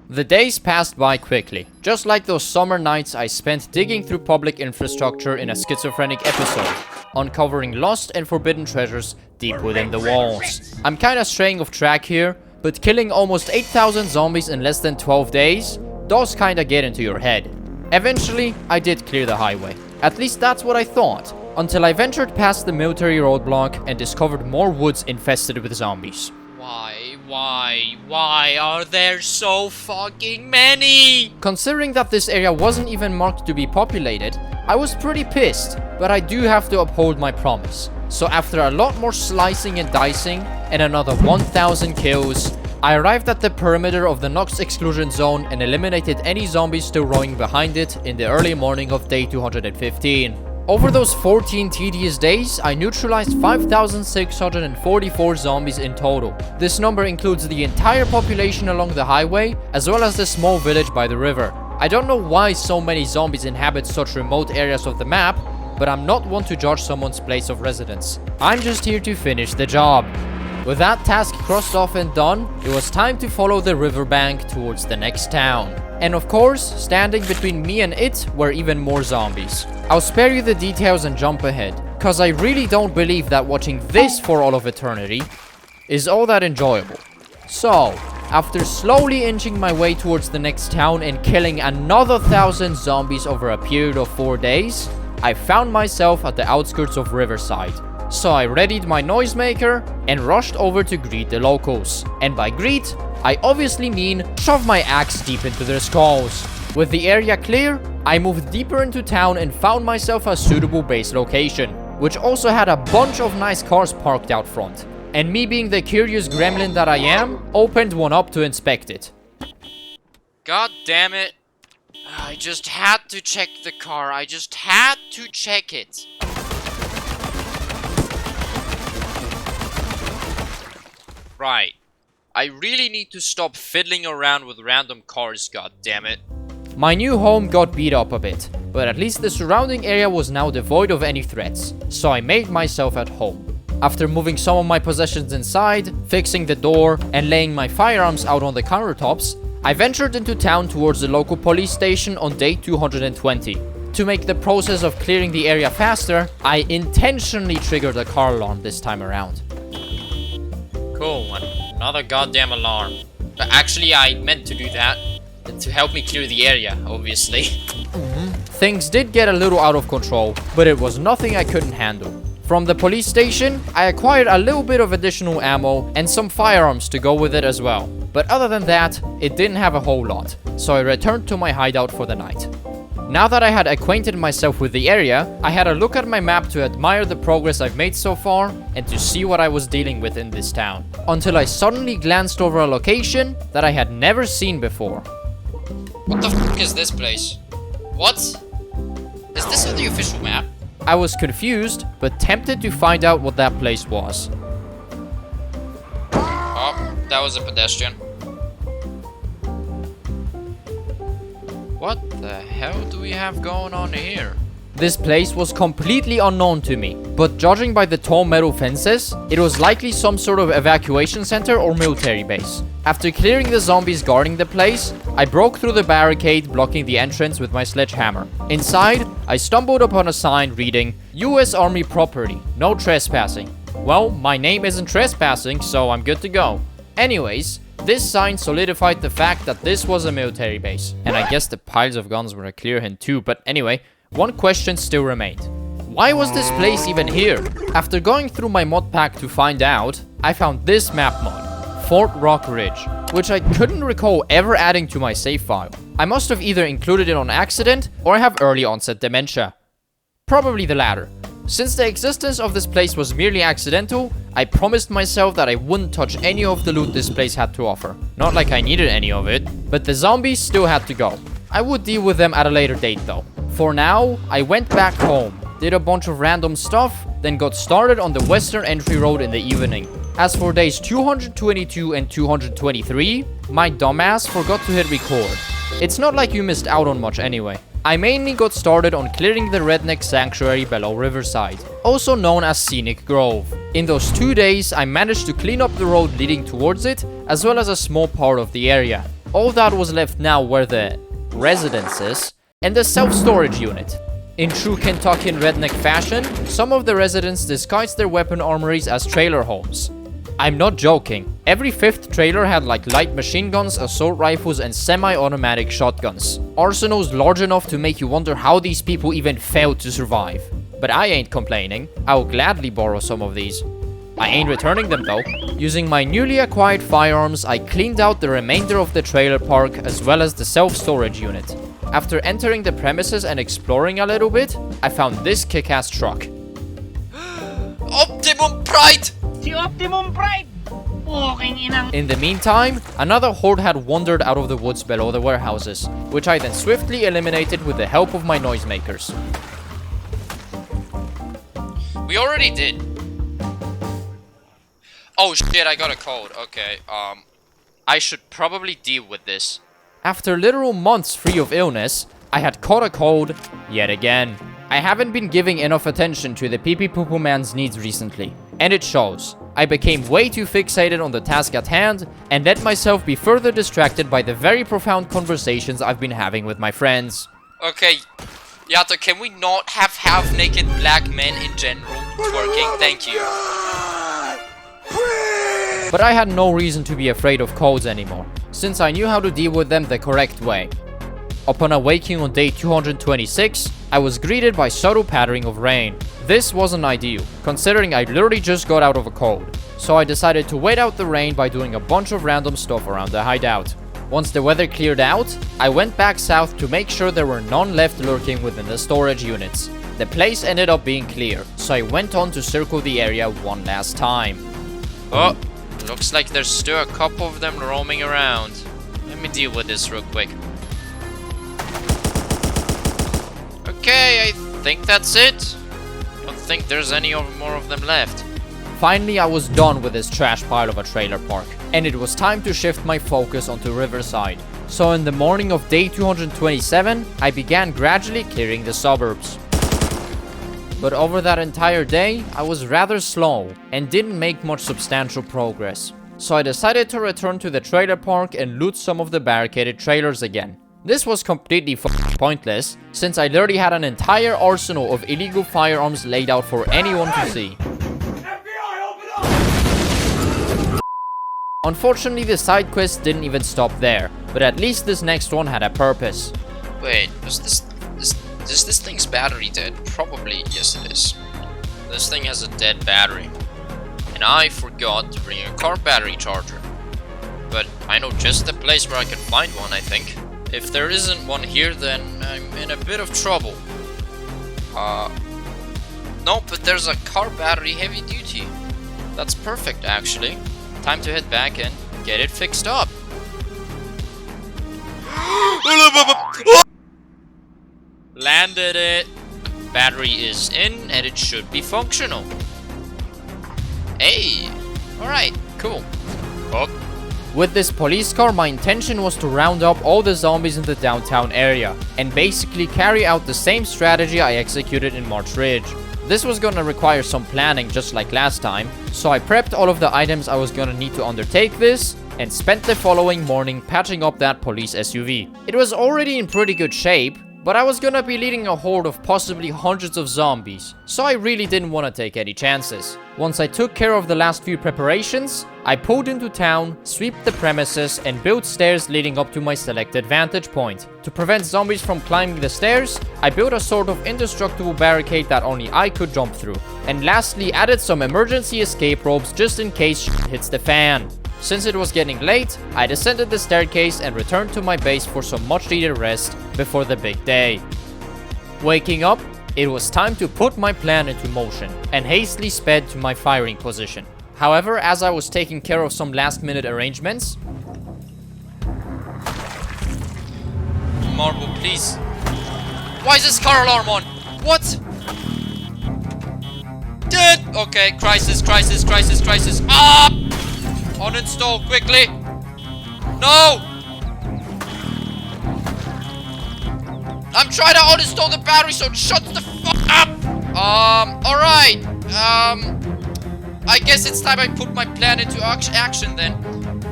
The days passed by quickly, just like those summer nights I spent digging through public infrastructure in a schizophrenic episode, uncovering lost and forbidden treasures deep within the walls. I'm kinda straying off track here, but killing almost 8,000 zombies in less than 12 days does kinda get into your head. Eventually, I did clear the highway. At least that's what I thought, until I ventured past the military roadblock and discovered more woods infested with zombies. Why are there so fucking many? Considering that this area wasn't even marked to be populated, I was pretty pissed, but I do have to uphold my promise. So after a lot more slicing and dicing, and another 1,000 kills, I arrived at the perimeter of the Knox exclusion zone and eliminated any zombies still roaming behind it in the early morning of day 215. Over those 14 tedious days, I neutralized 5,644 zombies in total. This number includes the entire population along the highway, as well as the small village by the river. I don't know why so many zombies inhabit such remote areas of the map, but I'm not one to judge someone's place of residence. I'm just here to finish the job. With that task crossed off and done, it was time to follow the riverbank towards the next town. And of course, standing between me and it were even more zombies. I'll spare you the details and jump ahead, cause I really don't believe that watching this for all of eternity is all that enjoyable. So, after slowly inching my way towards the next town and killing another 1,000 zombies over a period of 4 days, I found myself at the outskirts of Riverside. So I readied my noisemaker and rushed over to greet the locals. And by greet, I obviously mean shove my axe deep into their skulls. With the area clear, I moved deeper into town and found myself a suitable base location, which also had a bunch of nice cars parked out front. And me being the curious gremlin that I am, opened one up to inspect it. God damn it. I just had to check the car. I just had to check it. Right. I really need to stop fiddling around with random cars, god damn it. My new home got beat up a bit, but at least the surrounding area was now devoid of any threats, so I made myself at home. After moving some of my possessions inside, fixing the door, and laying my firearms out on the countertops, I ventured into town towards the local police station on day 220. To make the process of clearing the area faster, I intentionally triggered a car alarm this time around. Cool one. Another goddamn alarm. But actually, I meant to do that. To help me clear the area, obviously. Things did get a little out of control, but it was nothing I couldn't handle. From the police station, I acquired a little bit of additional ammo and some firearms to go with it as well. But other than that, it didn't have a whole lot, so I returned to my hideout for the night. Now that I had acquainted myself with the area, I had a look at my map to admire the progress I've made so far and to see what I was dealing with in this town. Until I suddenly glanced over a location that I had never seen before. What the fuck is this place? What? Is this on the official map? I was confused, but tempted to find out what that place was. Oh, that was a pedestrian. What the hell do we have going on here? This place was completely unknown to me, but judging by the tall metal fences, it was likely some sort of evacuation center or military base. After clearing the zombies guarding the place, I broke through the barricade blocking the entrance with my sledgehammer. Inside, I stumbled upon a sign reading, US Army property, no trespassing. Well, my name isn't trespassing, so I'm good to go. Anyways, this sign solidified the fact that this was a military base. And I guess the piles of guns were a clear hint too, but anyway, one question still remained. Why was this place even here? After going through my mod pack to find out, I found this map mod, Fort Rock Ridge, which I couldn't recall ever adding to my save file. I must have either included it on accident or I have early onset dementia. Probably the latter. Since the existence of this place was merely accidental, I promised myself that I wouldn't touch any of the loot this place had to offer. Not like I needed any of it, but the zombies still had to go. I would deal with them at a later date though. For now, I went back home, did a bunch of random stuff, then got started on the western entry road in the evening. As for days 222 and 223, my dumbass forgot to hit record. It's not like you missed out on much anyway. I mainly got started on clearing the redneck sanctuary below Riverside, also known as Scenic Grove. In those 2 days, I managed to clean up the road leading towards it, as well as a small part of the area. All that was left now were the residences and the self-storage unit. In true Kentuckian redneck fashion, some of the residents disguised their weapon armories as trailer homes. I'm not joking. Every fifth trailer had like light machine guns, assault rifles, and semi-automatic shotguns. Arsenals large enough to make you wonder how these people even failed to survive. But I ain't complaining. I'll gladly borrow some of these. I ain't returning them though. Using my newly acquired firearms, I cleaned out the remainder of the trailer park as well as the self-storage unit. After entering the premises and exploring a little bit, I found this kick-ass truck. Optimum Pride! Si Optimum Pride! Walking inang... In the meantime, another horde had wandered out of the woods below the warehouses, which I then swiftly eliminated with the help of my noisemakers. We already did. Oh shit, I got a code. Okay, I should probably deal with this. After literal months free of illness, I had caught a cold yet again. I haven't been giving enough attention to the pee-pee-poo-poo man's needs recently, and it shows. I became way too fixated on the task at hand and let myself be further distracted by the very profound conversations I've been having with my friends. Okay, Yato, can we not have half-naked black men in general twerking? Thank you. But I had no reason to be afraid of colds anymore, since I knew how to deal with them the correct way. Upon awaking on day 226, I was greeted by subtle pattering of rain. This wasn't ideal, considering I literally just got out of a cold, so I decided to wait out the rain by doing a bunch of random stuff around the hideout. Once the weather cleared out, I went back south to make sure there were none left lurking within the storage units. The place ended up being clear, so I went on to circle the area one last time. Oh, looks like there's still a couple of them roaming around. Let me deal with this real quick. Okay, I think that's it. I don't think there's any more of them left. Finally, I was done with this trash pile of a trailer park, and it was time to shift my focus onto Riverside. So in the morning of day 227, I began gradually clearing the suburbs. But over that entire day, I was rather slow and didn't make much substantial progress. So I decided to return to the trailer park and loot some of the barricaded trailers again. This was completely pointless, since I literally had an entire arsenal of illegal firearms laid out for anyone to see. FBI, open up! Unfortunately, the side quest didn't even stop there, but at least this next one had a purpose. Wait, was this Is this thing's battery dead? Probably, yes it is. This thing has a dead battery. And I forgot to bring a car battery charger. But I know just the place where I can find one, I think. If there isn't one here, then I'm in a bit of trouble. No, but there's a car battery heavy duty. That's perfect, actually. Time to head back and get it fixed up. Landed it. Battery is in and it should be functional. Hey, alright, cool. Oh. With this police car, my intention was to round up all the zombies in the downtown area and basically carry out the same strategy I executed in March Ridge. This was gonna require some planning just like last time, so I prepped all of the items I was gonna need to undertake this and spent the following morning patching up that police SUV. It was already in pretty good shape, but I was gonna be leading a horde of possibly hundreds of zombies, so I really didn't want to take any chances. Once I took care of the last few preparations, I pulled into town, swept the premises, and built stairs leading up to my selected vantage point. To prevent zombies from climbing the stairs, I built a sort of indestructible barricade that only I could jump through. And lastly, added some emergency escape ropes just in case shit hits the fan. Since it was getting late, I descended the staircase and returned to my base for some much needed rest before the big day. Waking up, it was time to put my plan into motion and hastily sped to my firing position. However, as I was taking care of some last minute arrangements... Marble, please. Why is this car alarm on? What? Dead! Okay, crisis. Ah! Uninstall quickly. No! I'm trying to uninstall the battery so it shuts the fuck up! Alright. I guess it's time I put my plan into action then.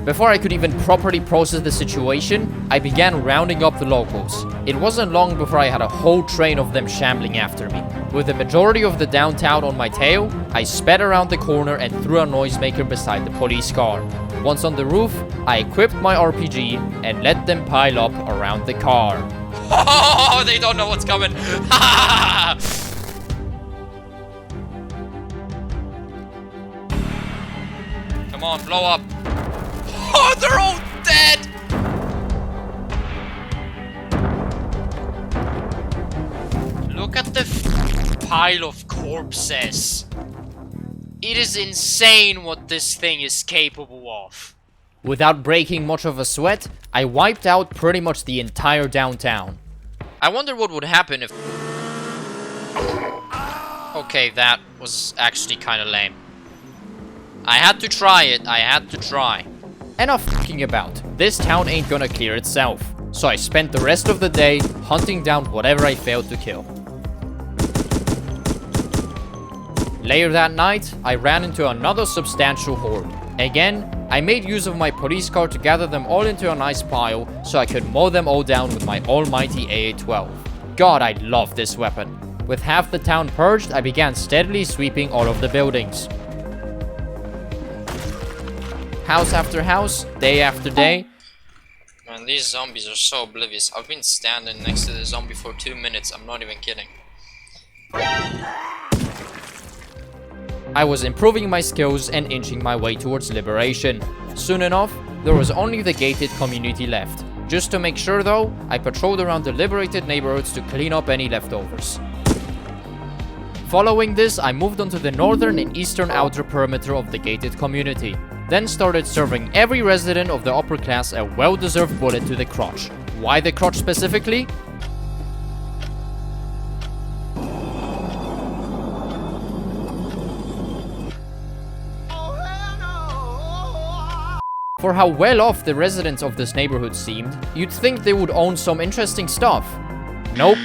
Before I could even properly process the situation, I began rounding up the locals. It wasn't long before I had a whole train of them shambling after me. With the majority of the downtown on my tail, I sped around the corner and threw a noisemaker beside the police car. Once on the roof, I equipped my RPG and let them pile up around the car. Oh, they don't know what's coming. Come on, blow up. Oh, they're all dead. Look at the pile of corpses. It is insane what this thing is capable of. Without breaking much of a sweat, I wiped out pretty much the entire downtown. I wonder what would happen if... Okay, that was actually kind of lame. I had to try it, Enough f***ing about. This town ain't gonna clear itself. So I spent the rest of the day hunting down whatever I failed to kill. Later that night, I ran into another substantial horde. Again, I made use of my police car to gather them all into a nice pile so I could mow them all down with my almighty AA-12. God, I love this weapon. With half the town purged, I began steadily sweeping all of the buildings. House after house, day after day. Man, these zombies are so oblivious. I've been standing next to the zombie for 2 minutes, I'm not even kidding. I was improving my skills and inching my way towards liberation. Soon enough, there was only the gated community left. Just to make sure though, I patrolled around the liberated neighborhoods to clean up any leftovers. Following this, I moved onto the northern and eastern outer perimeter of the gated community. Then started serving every resident of the upper class a well-deserved bullet to the crotch. Why the crotch specifically? For how well off the residents of this neighborhood seemed, you'd think they would own some interesting stuff. Nope.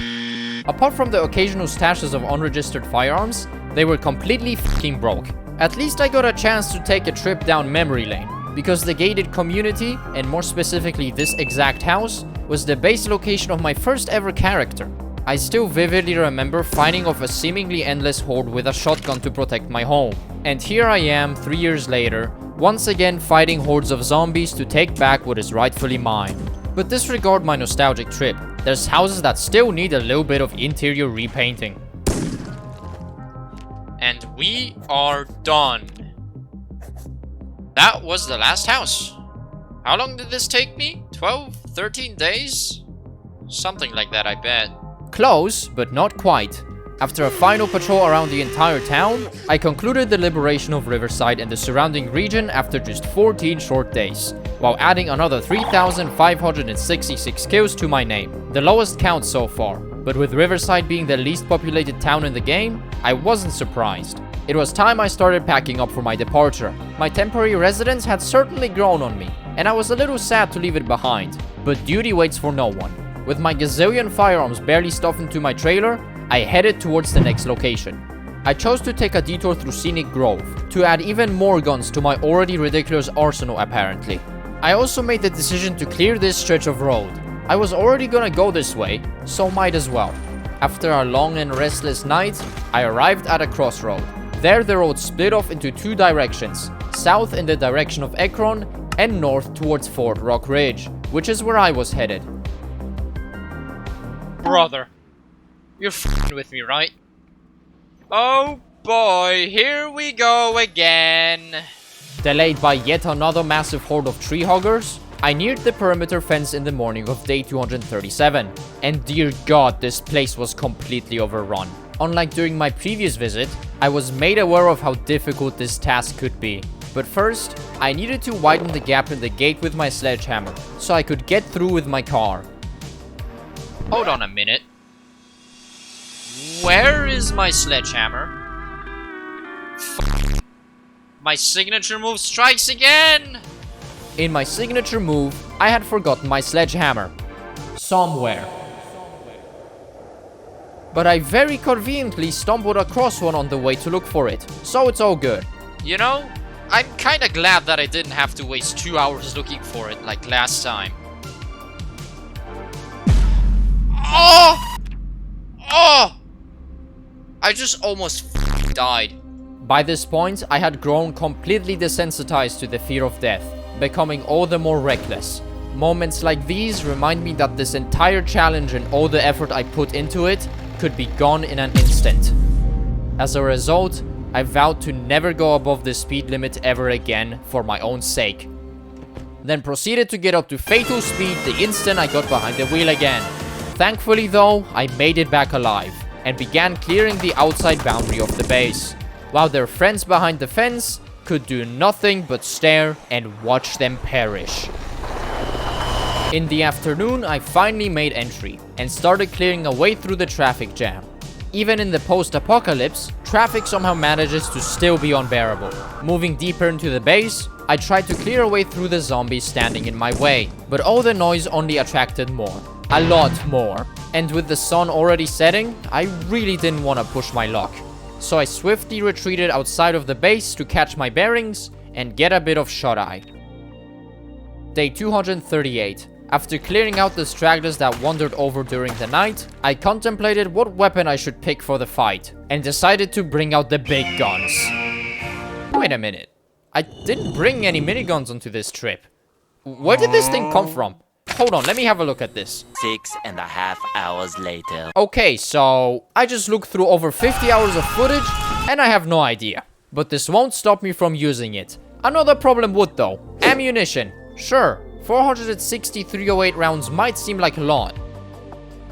Apart from the occasional stashes of unregistered firearms, they were completely f***ing broke. At least I got a chance to take a trip down memory lane, because the gated community, and more specifically this exact house, was the base location of my first ever character. I still vividly remember fighting off a seemingly endless horde with a shotgun to protect my home. And here I am 3 years later, once again fighting hordes of zombies to take back what is rightfully mine. But disregard my nostalgic trip. There's houses that still need a little bit of interior repainting. And we are done. That was the last house. How long did this take me? 12, 13 days? Something like that, I bet. Close, but not quite. After a final patrol around the entire town, I concluded the liberation of Riverside and the surrounding region after just 14 short days, while adding another 3,566 kills to my name, the lowest count so far. But with Riverside being the least populated town in the game, I wasn't surprised. It was time I started packing up for my departure. My temporary residence had certainly grown on me, and I was a little sad to leave it behind, but duty waits for no one. With my gazillion firearms barely stuffed into my trailer, I headed towards the next location. I chose to take a detour through Scenic Grove to add even more guns to my already ridiculous arsenal apparently. I also made the decision to clear this stretch of road. I was already gonna go this way, so might as well. After a long and restless night, I arrived at a crossroad. There the road split off into two directions, south in the direction of Ekron and north towards Fort Rock Ridge, which is where I was headed. Brother, you're f***ing with me, right? Oh boy, here we go again. Delayed by yet another massive horde of tree huggers, I neared the perimeter fence in the morning of day 237, and dear god, this place was completely overrun. Unlike during my previous visit, I was made aware of how difficult this task could be. But first, I needed to widen the gap in the gate with my sledgehammer, so I could get through with my car. Hold on a minute. Where is my sledgehammer? F***. My signature move strikes again! In my signature move, I had forgotten my sledgehammer. Somewhere. But I very conveniently stumbled across one on the way to look for it, so it's all good. You know, I'm kinda glad that I didn't have to waste 2 hours looking for it like last time. Oh! Oh! I just almost f***ing died. By this point, I had grown completely desensitized to the fear of death, becoming all the more reckless. Moments like these remind me that this entire challenge and all the effort I put into it could be gone in an instant. As a result, I vowed to never go above the speed limit ever again for my own sake. Then proceeded to get up to fatal speed the instant I got behind the wheel again. Thankfully though, I made it back alive and began clearing the outside boundary of the base, while their friends behind the fence could do nothing but stare and watch them perish. In the afternoon, I finally made entry and started clearing a way through the traffic jam. Even in the post-apocalypse, traffic somehow manages to still be unbearable. Moving deeper into the base, I tried to clear a way through the zombies standing in my way, but all the noise only attracted more. A lot more. And with the sun already setting, I really didn't want to push my luck. So I swiftly retreated outside of the base to catch my bearings and get a bit of shut-eye. Day 238. After clearing out the stragglers that wandered over during the night, I contemplated what weapon I should pick for the fight, and decided to bring out the big guns. Wait a minute. I didn't bring any miniguns onto this trip. Where did this thing come from? Hold on, let me have a look at this. 6.5 hours later. Okay, so I just looked through over 50 hours of footage, and I have no idea. But this won't stop me from using it. Another problem would though. Ammunition. Sure. 460 .308 rounds might seem like a lot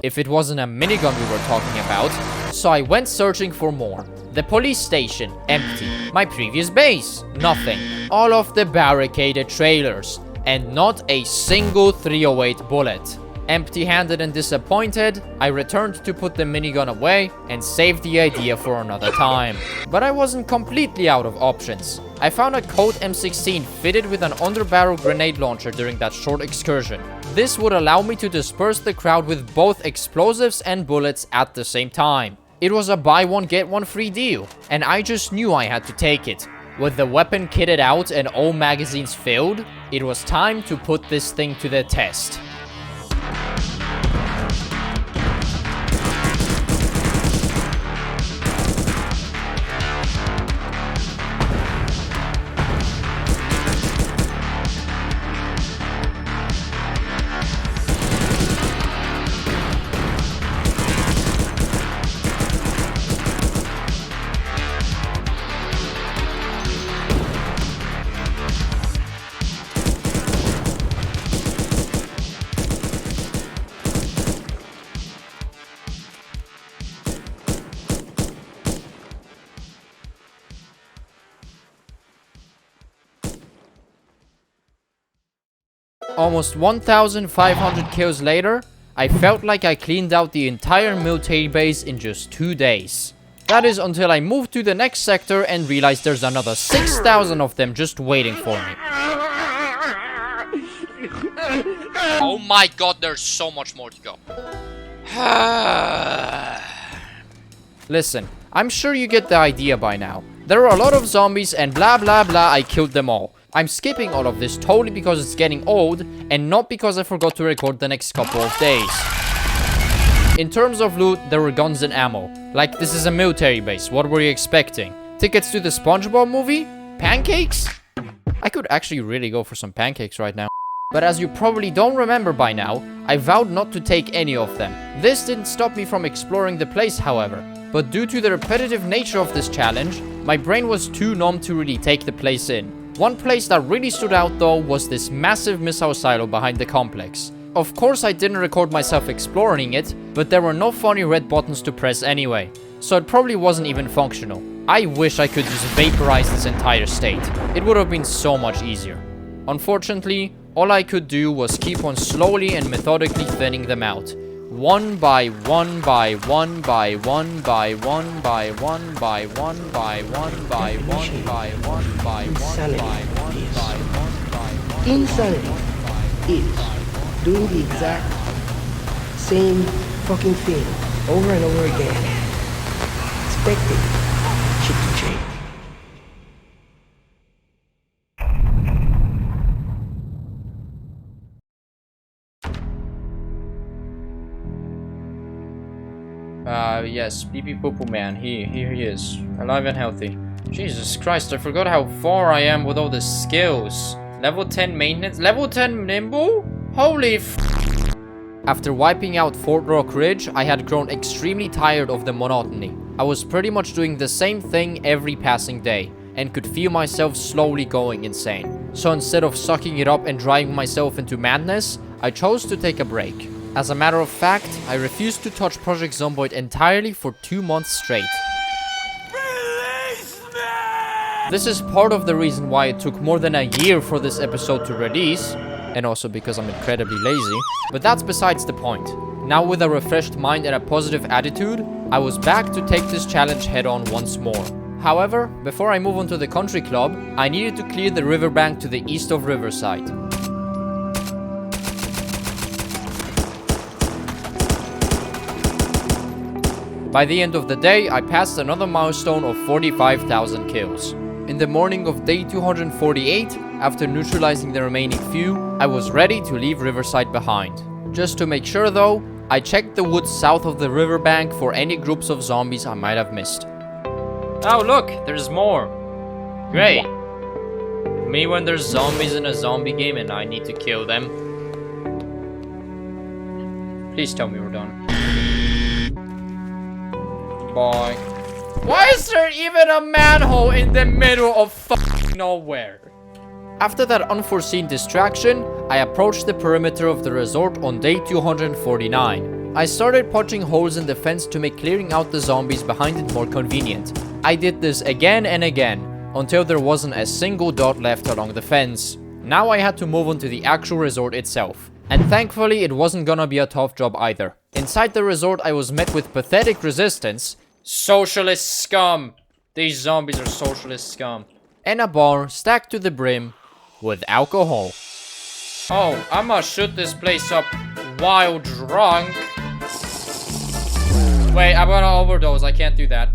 if it wasn't a minigun we were talking about, so I went searching for more. The police station, empty. My previous base, nothing. All of the barricaded trailers, and not a single .308 bullet. Empty-handed and disappointed, I returned to put the minigun away and save the idea for another time. But I wasn't completely out of options. I found a Colt M16 fitted with an underbarrel grenade launcher during that short excursion. This would allow me to disperse the crowd with both explosives and bullets at the same time. It was a buy one get one free deal, and I just knew I had to take it. With the weapon kitted out and all magazines filled, it was time to put this thing to the test. Almost 1,500 kills later, I felt like I cleaned out the entire military base in just 2 days. That is until I moved to the next sector and realized there's another 6,000 of them just waiting for me. Oh my god, there's so much more to go. Listen, I'm sure you get the idea by now. There are a lot of zombies and blah blah blah, I killed them all. I'm skipping all of this totally because it's getting old and not because I forgot to record the next couple of days. In terms of loot, there were guns and ammo. Like, this is a military base, what were you expecting? Tickets to the SpongeBob movie? Pancakes? I could actually really go for some pancakes right now. But as you probably don't remember by now, I vowed not to take any of them. This didn't stop me from exploring the place, however. But due to the repetitive nature of this challenge, my brain was too numb to really take the place in. One place that really stood out though was this massive missile silo behind the complex. Of course I didn't record myself exploring it, but there were no funny red buttons to press anyway, so it probably wasn't even functional. I wish I could just vaporize this entire state. It would have been so much easier. Unfortunately, all I could do was keep on slowly and methodically thinning them out. One by one by one by one by one by one by one by one by one by one by one by one by one by one. Insanity is doing the exact same fucking thing over and over again, expecting shit to change. Yes, Pee Pee Poo Poo Man, here he is, alive and healthy. Jesus Christ, I forgot how far I am with all the skills. Level 10 maintenance, level 10 nimble? Holy f. After wiping out Fort Rock Ridge, I had grown extremely tired of the monotony. I was pretty much doing the same thing every passing day, and could feel myself slowly going insane. So instead of sucking it up and driving myself into madness, I chose to take a break. As a matter of fact, I refused to touch Project Zomboid entirely for 2 months straight. Release me! This is part of the reason why it took more than a year for this episode to release, and also because I'm incredibly lazy, but that's besides the point. Now with a refreshed mind and a positive attitude, I was back to take this challenge head on once more. However, before I move on to the country club, I needed to clear the riverbank to the east of Riverside. By the end of the day, I passed another milestone of 45,000 kills. In the morning of day 248, after neutralizing the remaining few, I was ready to leave Riverside behind. Just to make sure though, I checked the woods south of the riverbank for any groups of zombies I might have missed. Oh look, there's more. Great. Me when there's zombies in a zombie game and I need to kill them. Please tell me we're done. Bye. Why is there even a manhole in the middle of fucking nowhere? After that unforeseen distraction, I approached the perimeter of the resort on day 249. I started punching holes in the fence to make clearing out the zombies behind it more convenient. I did this again and again, until there wasn't a single dot left along the fence. Now I had to move on to the actual resort itself. And thankfully it wasn't gonna be a tough job either. Inside the resort I was met with pathetic resistance. Socialist scum! These zombies are socialist scum. And a bar stacked to the brim with alcohol. Oh, I'ma shoot this place up while drunk. Wait, I'm gonna overdose. I can't do that.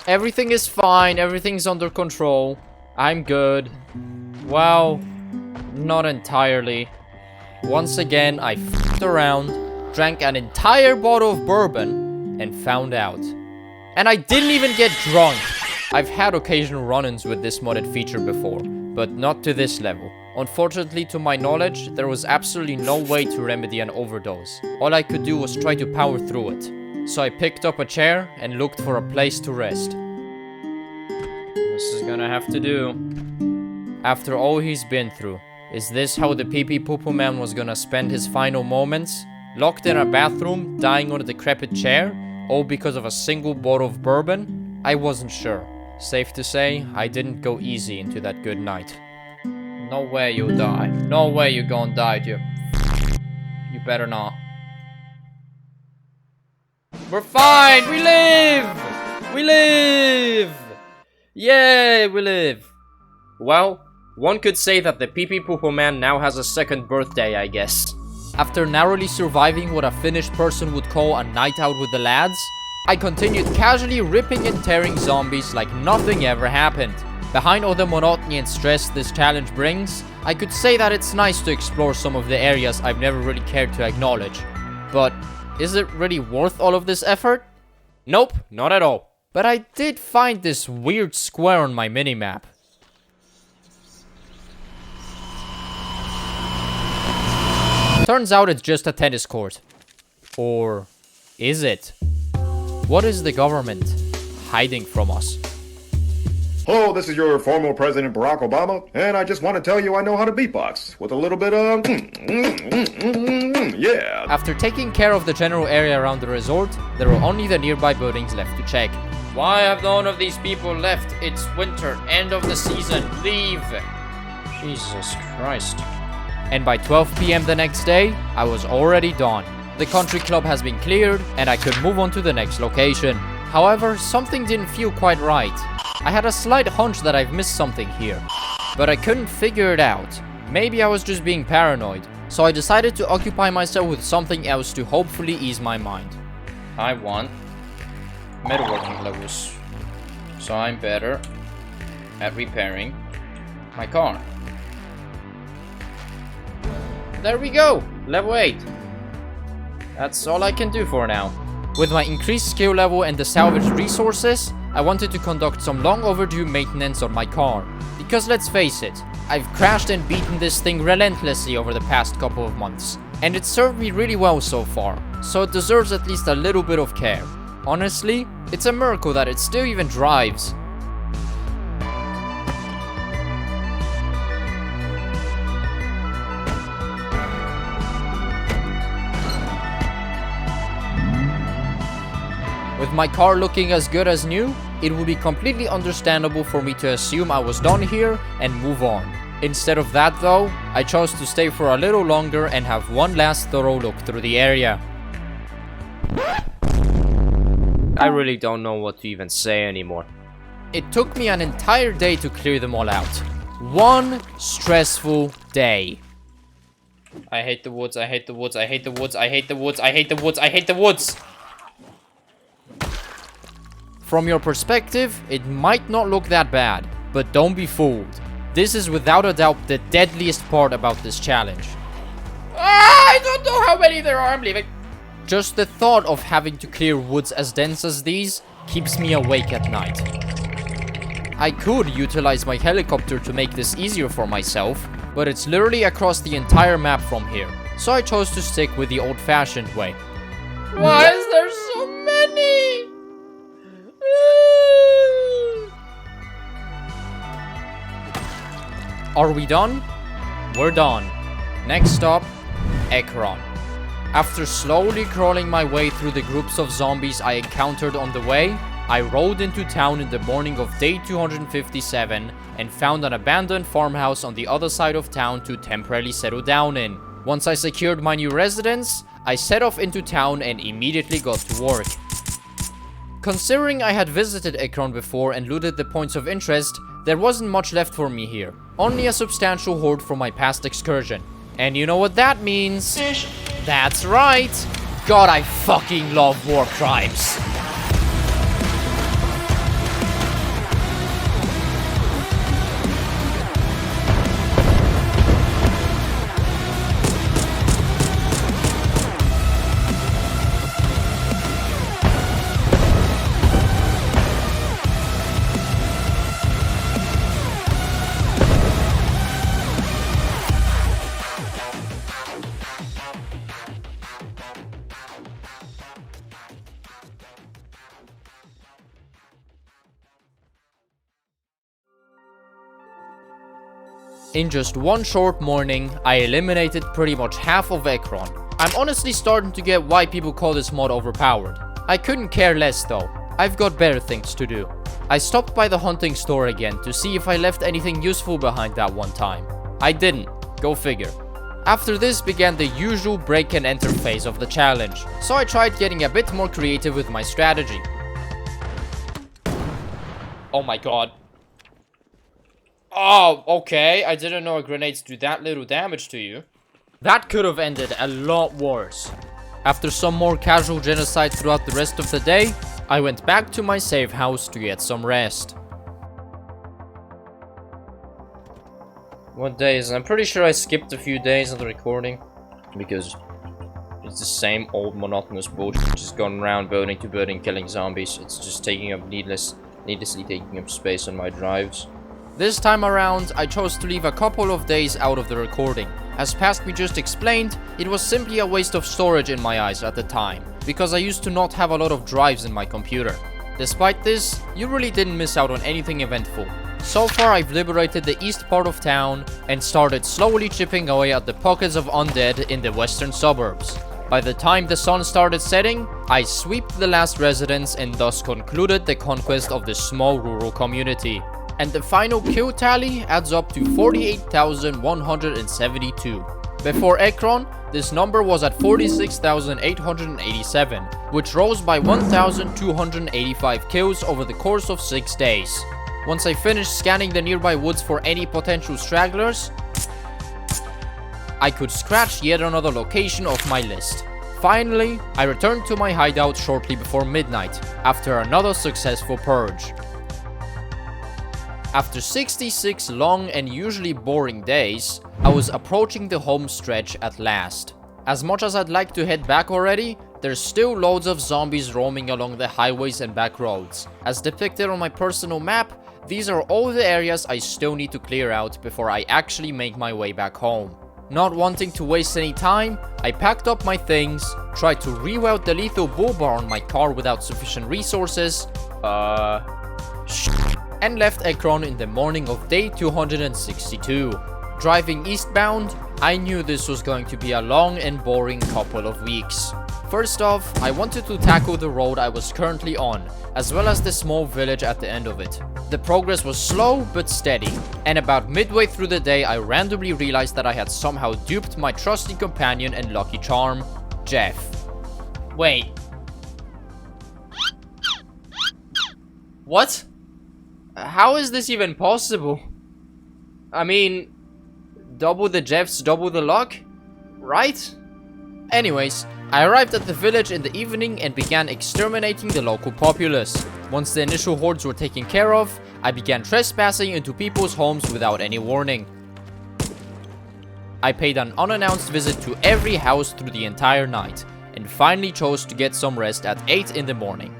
Everything is fine, everything's under control. I'm good. Well, not entirely. Once again, I f***ed around, drank an entire bottle of bourbon, and found out. And I didn't even get drunk! I've had occasional run-ins with this modded feature before, but not to this level. Unfortunately, to my knowledge, there was absolutely no way to remedy an overdose. All I could do was try to power through it. so I picked up a chair and looked for a place to rest. This is gonna have to do. After all he's been through, is this how the pee-pee poo-poo man was gonna spend his final moments? Locked in a bathroom, dying on a decrepit chair, all because of a single bottle of bourbon? I wasn't sure. Safe to say, I didn't go easy into that good night. No way you die. No way you gonna die, you better not. We're fine! We live! We live! Yay, we live! Well, one could say that the pee-pee poo-poo man now has a second birthday, I guess. After narrowly surviving what a Finnish person would call a night out with the lads, I continued casually ripping and tearing zombies like nothing ever happened. Behind all the monotony and stress this challenge brings, I could say that it's nice to explore some of the areas I've never really cared to acknowledge. But is it really worth all of this effort? Nope, not at all. But I did find this weird square on my minimap. Turns out it's just a tennis court. Or is it? What is the government hiding from us? Hello, this is your former President Barack Obama, and I just want to tell you I know how to beatbox with a little bit of yeah. After taking care of the general area around the resort, there were only the nearby buildings left to check. Why have none of these people left? It's winter, end of the season, leave! Jesus Christ. And by 12 PM the next day, I was already done. The country club has been cleared, and I could move on to the next location. However, something didn't feel quite right. I had a slight hunch that I've missed something here, but I couldn't figure it out. Maybe I was just being paranoid, so I decided to occupy myself with something else to hopefully ease my mind. I want metalworking levels, so I'm better at repairing my car. There we go, level 8. That's all I can do for now. With my increased skill level and the salvaged resources, I wanted to conduct some long overdue maintenance on my car. Because let's face it, I've crashed and beaten this thing relentlessly over the past couple of months. And it's served me really well so far, so it deserves at least a little bit of care. Honestly, it's a miracle that it still even drives. With my car looking as good as new, it would be completely understandable for me to assume I was done here and move on. Instead of that though, I chose to stay for a little longer and have one last thorough look through the area. I really don't know what to even say anymore. It took me an entire day to clear them all out. One stressful day. I hate the woods, I hate the woods, I hate the woods, I hate the woods, I hate the woods, I hate the woods! From your perspective, it might not look that bad, but don't be fooled. This is without a doubt the deadliest part about this challenge. I don't know how many there are, I'm leaving. Just the thought of having to clear woods as dense as these keeps me awake at night. I could utilize my helicopter to make this easier for myself, but it's literally across the entire map from here, so I chose to stick with the old-fashioned way. Why is there so many? Are we done? We're done. Next stop, Ekron. After slowly crawling my way through the groups of zombies I encountered on the way, I rode into town in the morning of day 257 and found an abandoned farmhouse on the other side of town to temporarily settle down in. Once I secured my new residence, I set off into town and immediately got to work. Considering I had visited Ekron before and looted the points of interest, there wasn't much left for me here. Only a substantial hoard from my past excursion. And you know what that means? That's right! God, I fucking love war crimes. In just one short morning, I eliminated pretty much half of Ekron. I'm honestly starting to get why people call this mod overpowered. I couldn't care less though. I've got better things to do. I stopped by the hunting store again to see if I left anything useful behind that one time. I didn't. Go figure. After this began the usual break and enter phase of the challenge, so I tried getting a bit more creative with my strategy. Oh my god. Oh, okay. I didn't know grenades do that little damage to you. That could have ended a lot worse. After some more casual genocide throughout the rest of the day, I went back to my safe house to get some rest. What days? I'm pretty sure I skipped a few days of the recording because it's the same old monotonous bullshit, just going around building to building, killing zombies. It's just taking up needlessly taking up space on my drives. This time around, I chose to leave a couple of days out of the recording. As past we just explained, it was simply a waste of storage in my eyes at the time, because I used to not have a lot of drives in my computer. Despite this, you really didn't miss out on anything eventful. So far I've liberated the east part of town and started slowly chipping away at the pockets of undead in the western suburbs. By the time the sun started setting, I swept the last residents and thus concluded the conquest of the small rural community. And the final kill tally adds up to 48,172. Before Ekron, this number was at 46,887, which rose by 1,285 kills over the course of 6 days. Once I finished scanning the nearby woods for any potential stragglers, I could scratch yet another location off my list. Finally, I returned to my hideout shortly before midnight, after another successful purge. After 66 long and usually boring days, I was approaching the home stretch at last. As much as I'd like to head back already, there's still loads of zombies roaming along the highways and back roads. As depicted on my personal map, these are all the areas I still need to clear out before I actually make my way back home. Not wanting to waste any time, I packed up my things, tried to reroute the lethal bull bar on my car without sufficient resources, and left Ekron in the morning of day 262. Driving eastbound, I knew this was going to be a long and boring couple of weeks. First off, I wanted to tackle the road I was currently on, as well as the small village at the end of it. The progress was slow but steady, and about midway through the day I randomly realized that I had somehow duped my trusty companion and lucky charm, Jeff. Wait. What? How is this even possible? I mean, double the Jeffs, double the luck, right? Anyways, I arrived at the village in the evening and began exterminating the local populace. Once the initial hordes were taken care of, I began trespassing into people's homes without any warning. I paid an unannounced visit to every house through the entire night, and finally chose to get some rest at 8 in the morning.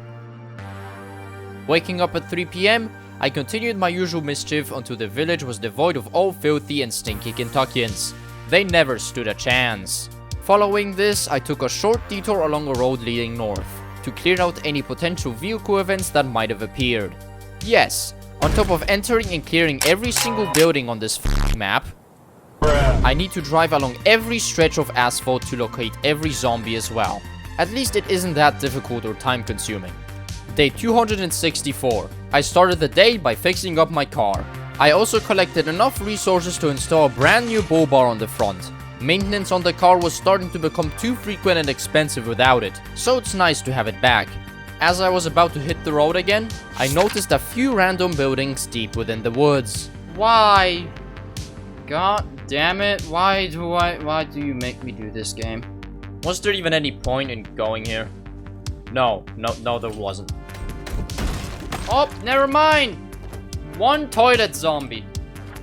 Waking up at 3 PM, I continued my usual mischief until the village was devoid of all filthy and stinky Kentuckians. They never stood a chance. Following this, I took a short detour along a road leading north, to clear out any potential vehicle events that might have appeared. Yes, on top of entering and clearing every single building on this map, I need to drive along every stretch of asphalt to locate every zombie as well. At least it isn't that difficult or time consuming. Day 264. I started the day by fixing up my car. I also collected enough resources to install a brand new bull bar on the front. Maintenance on the car was starting to become too frequent and expensive without it, so it's nice to have it back. As I was about to hit the road again, I noticed a few random buildings deep within the woods. Why? God damn it, why do you make me do this game? Was there even any point in going here? No, there wasn't. Oh, never mind! One toilet zombie.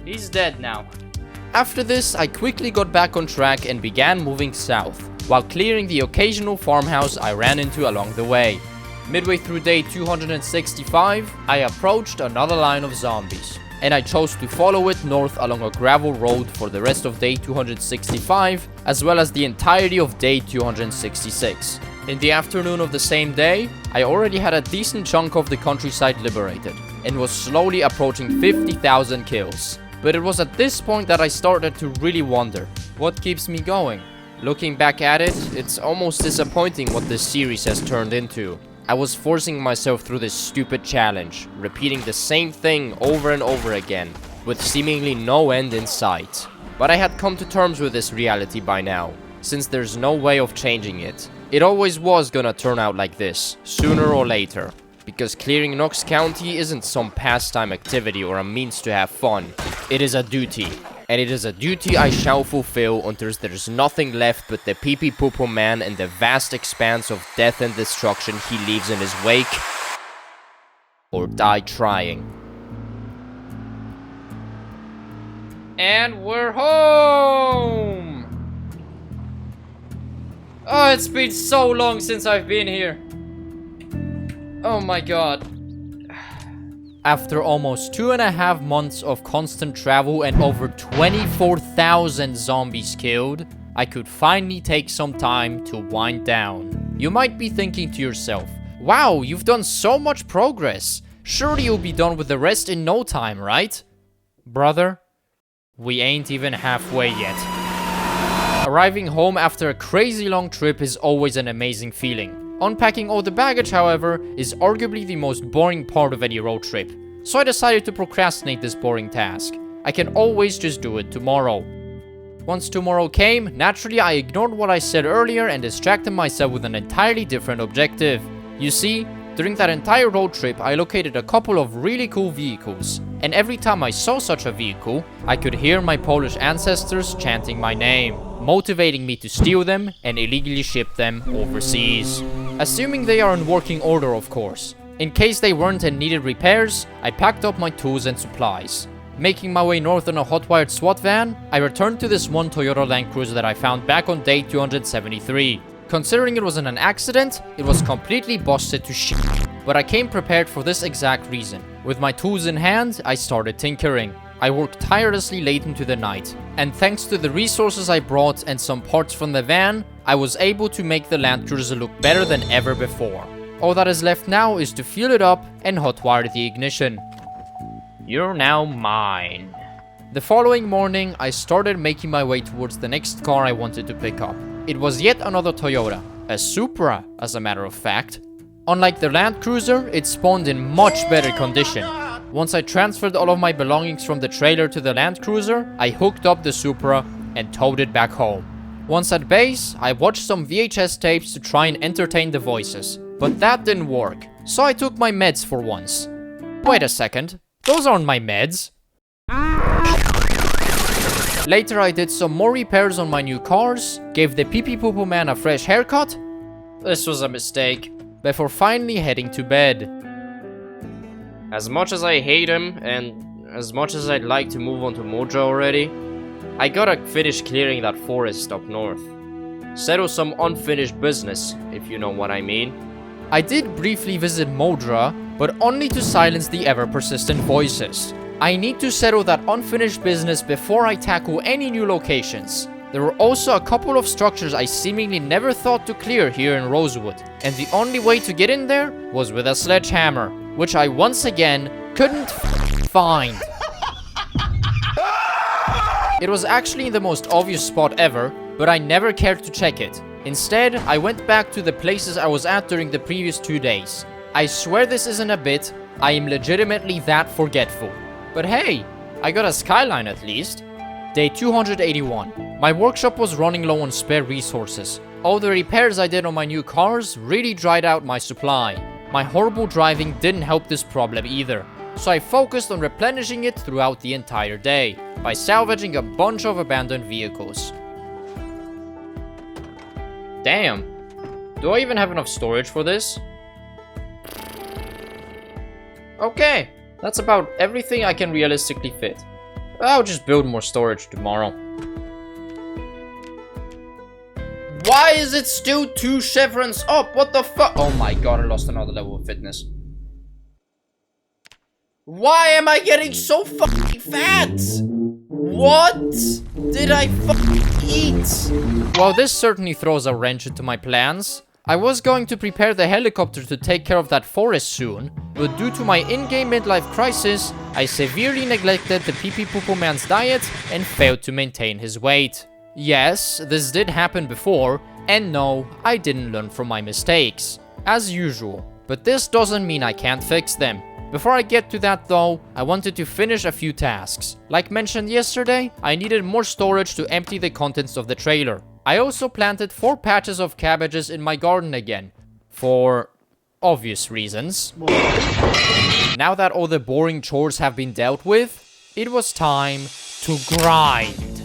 He's dead now. After this, I quickly got back on track and began moving south, while clearing the occasional farmhouse I ran into along the way. Midway through day 265, I approached another line of zombies, and I chose to follow it north along a gravel road for the rest of day 265, as well as the entirety of day 266. In the afternoon of the same day, I already had a decent chunk of the countryside liberated, and was slowly approaching 50,000 kills. But it was at this point that I started to really wonder, what keeps me going? Looking back at it, it's almost disappointing what this series has turned into. I was forcing myself through this stupid challenge, repeating the same thing over and over again, with seemingly no end in sight. But I had come to terms with this reality by now, since there's no way of changing it. It always was gonna turn out like this, sooner or later. Because clearing Knox County isn't some pastime activity or a means to have fun. It is a duty. And it is a duty I shall fulfill until there's nothing left but the pee-pee-poo-poo man and the vast expanse of death and destruction he leaves in his wake. Or die trying. And we're home! Oh, it's been so long since I've been here. Oh my god. After almost 2.5 months of constant travel and over 24,000 zombies killed, I could finally take some time to wind down. You might be thinking to yourself, wow, you've done so much progress. Surely you'll be done with the rest in no time, right? Brother, we ain't even halfway yet. Arriving home after a crazy long trip is always an amazing feeling. Unpacking all the baggage, however, is arguably the most boring part of any road trip. So I decided to procrastinate this boring task. I can always just do it tomorrow. Once tomorrow came, naturally I ignored what I said earlier and distracted myself with an entirely different objective. You see, during that entire road trip, I located a couple of really cool vehicles. And every time I saw such a vehicle, I could hear my Polish ancestors chanting my name, motivating me to steal them and illegally ship them overseas. Assuming they are in working order, of course. In case they weren't and needed repairs, I packed up my tools and supplies. Making my way north in a hot-wired SWAT van, I returned to this one Toyota Land Cruiser that I found back on day 273. Considering it wasn't an accident, it was completely busted to shit. But I came prepared for this exact reason. With my tools in hand, I started tinkering. I worked tirelessly late into the night, and thanks to the resources I brought and some parts from the van, I was able to make the Land Cruiser look better than ever before. All that is left now is to fuel it up and hotwire the ignition. You're now mine. The following morning, I started making my way towards the next car I wanted to pick up. It was yet another Toyota, a Supra, as a matter of fact. Unlike the Land Cruiser, it spawned in much better condition. Once I transferred all of my belongings from the trailer to the Land Cruiser, I hooked up the Supra and towed it back home. Once at base, I watched some VHS tapes to try and entertain the voices, but that didn't work, so I took my meds for once. Wait a second, those aren't my meds. Later I did some more repairs on my new cars, gave the pee-pee-poo-poo man a fresh haircut. This was a mistake. Before finally heading to bed. As much as I hate him, and as much as I'd like to move on to Moja already, I gotta finish clearing that forest up north. Settle some unfinished business, if you know what I mean. I did briefly visit Modra, but only to silence the ever-persistent voices. I need to settle that unfinished business before I tackle any new locations. There were also a couple of structures I seemingly never thought to clear here in Rosewood, and the only way to get in there was with a sledgehammer, which I once again couldn't find. It was actually the most obvious spot ever, but I never cared to check it. Instead, I went back to the places I was at during the previous 2 days. I swear this isn't a bit, I am legitimately that forgetful. But hey, I got a skyline at least. Day 281. My workshop was running low on spare resources. All the repairs I did on my new cars really dried out my supply. My horrible driving didn't help this problem either, so I focused on replenishing it throughout the entire day, by salvaging a bunch of abandoned vehicles. Damn, do I even have enough storage for this? Okay, that's about everything I can realistically fit. I'll just build more storage tomorrow. Why is it still 2 chevrons up? What the fuck? Oh my god, I lost another level of fitness. Why am I getting so fucking fat? What did I fucking eat? Well, this certainly throws a wrench into my plans. I was going to prepare the helicopter to take care of that forest soon, but due to my in-game midlife crisis, I severely neglected the Pee Pee Poo Poo Man's diet and failed to maintain his weight. Yes, this did happen before, and no, I didn't learn from my mistakes, as usual. But this doesn't mean I can't fix them. Before I get to that though, I wanted to finish a few tasks. Like mentioned yesterday, I needed more storage to empty the contents of the trailer. I also planted 4 patches of cabbages in my garden again. For obvious reasons. Now that all the boring chores have been dealt with, it was time to grind.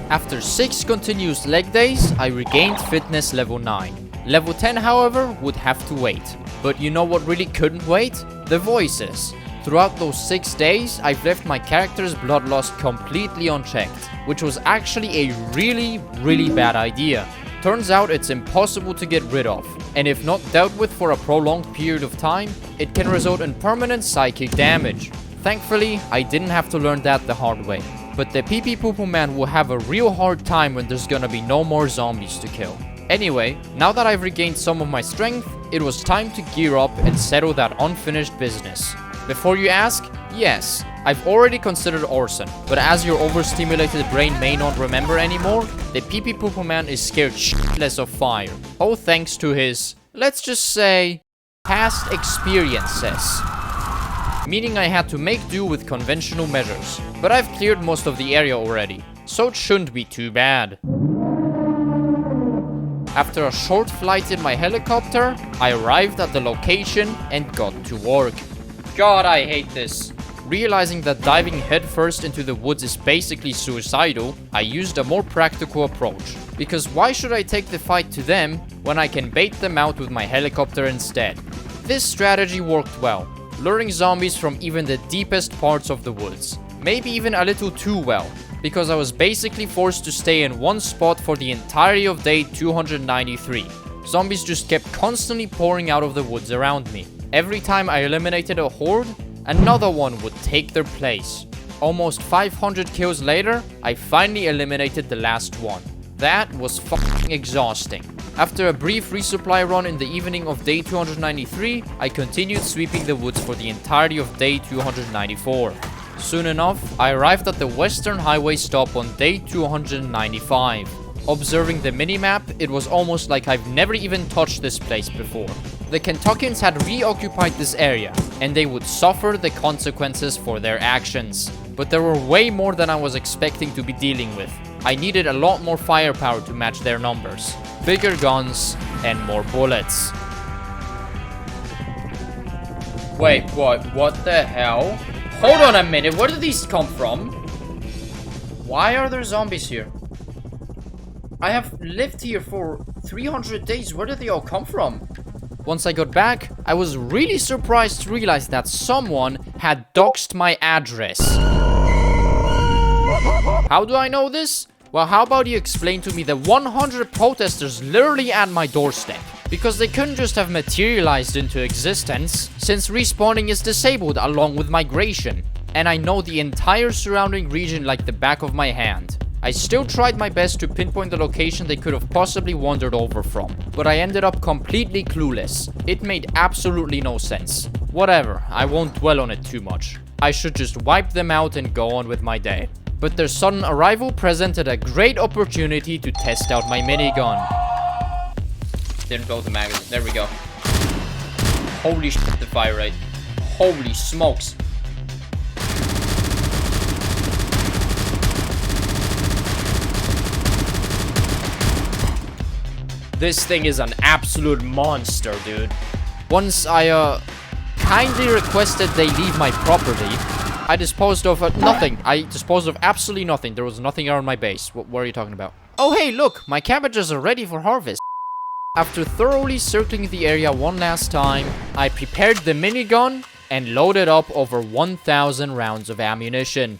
After 6 continuous leg days, I regained fitness level 9. Level 10, however, would have to wait. But you know what really couldn't wait? The voices. Throughout those 6 days, I've left my character's bloodlust completely unchecked, which was actually a really bad idea. Turns out it's impossible to get rid of, and if not dealt with for a prolonged period of time, it can result in permanent psychic damage. Thankfully, I didn't have to learn that the hard way. But the Pee Pee Poo Poo Man will have a real hard time when there's gonna be no more zombies to kill. Anyway, now that I've regained some of my strength, it was time to gear up and settle that unfinished business. Before you ask, yes, I've already considered arson, but as your overstimulated brain may not remember anymore, the Pee Pee Poo Poo Man is scared shitless of fire. All thanks to his, let's just say, past experiences. Meaning I had to make do with conventional measures, but I've cleared most of the area already, so it shouldn't be too bad. After a short flight in my helicopter, I arrived at the location and got to work. God, I hate this. Realizing that diving headfirst into the woods is basically suicidal, I used a more practical approach. Because why should I take the fight to them when I can bait them out with my helicopter instead? This strategy worked well, luring zombies from even the deepest parts of the woods. Maybe even a little too well, because I was basically forced to stay in one spot for the entirety of day 293. Zombies just kept constantly pouring out of the woods around me. Every time I eliminated a horde, another one would take their place. Almost 500 kills later, I finally eliminated the last one. That was fucking exhausting. After a brief resupply run in the evening of day 293, I continued sweeping the woods for the entirety of day 294. Soon enough, I arrived at the Western Highway stop on day 295. Observing the minimap, it was almost like I've never even touched this place before. The Kentuckians had reoccupied this area, and they would suffer the consequences for their actions. But there were way more than I was expecting to be dealing with. I needed a lot more firepower to match their numbers. Bigger guns and more bullets. Wait, what the hell? Hold on a minute, where did these come from? Why are there zombies here? I have lived here for 300 days, where did they all come from? Once I got back, I was really surprised to realize that someone had doxed my address. How do I know this? Well, how about you explain to me the 100 protesters literally at my doorstep? Because they couldn't just have materialized into existence, since respawning is disabled along with migration. And I know the entire surrounding region like the back of my hand. I still tried my best to pinpoint the location they could have possibly wandered over from, but I ended up completely clueless. It made absolutely no sense. Whatever, I won't dwell on it too much. I should just wipe them out and go on with my day. But their sudden arrival presented a great opportunity to test out my minigun. Didn't blow the magazine. There we go. Holy shit, the fire rate. Holy smokes. This thing is an absolute monster, dude. Once I, kindly requested they leave my property, I disposed of nothing. I disposed of absolutely nothing. There was nothing around my base. What are you talking about? Oh, hey, look, my cabbages are ready for harvest. After thoroughly circling the area one last time, I prepared the minigun and loaded up over 1,000 rounds of ammunition.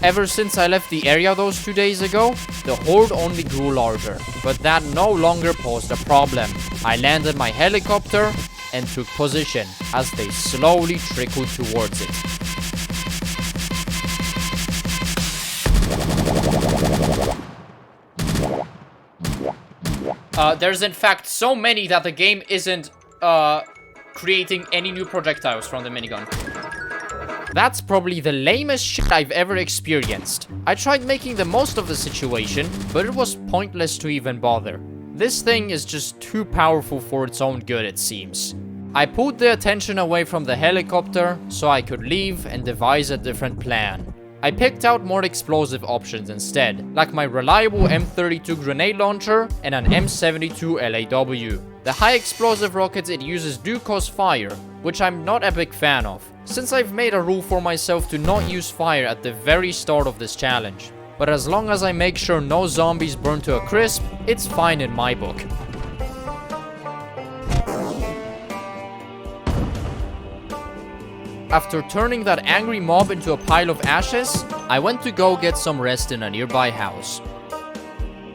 Ever since I left the area those 2 days ago, the horde only grew larger, but that no longer posed a problem. I landed my helicopter and took position as they slowly trickled towards it. There's in fact so many that the game isn't creating any new projectiles from the minigun. That's probably the lamest shit I've ever experienced. I tried making the most of the situation, but it was pointless to even bother. This thing is just too powerful for its own good, it seems. I pulled the attention away from the helicopter so I could leave and devise a different plan. I picked out more explosive options instead, like my reliable M32 grenade launcher and an M72 LAW. The high explosive rockets it uses do cause fire, which I'm not a big fan of, since I've made a rule for myself to not use fire at the very start of this challenge. But as long as I make sure no zombies burn to a crisp, it's fine in my book. After turning that angry mob into a pile of ashes, I went to go get some rest in a nearby house.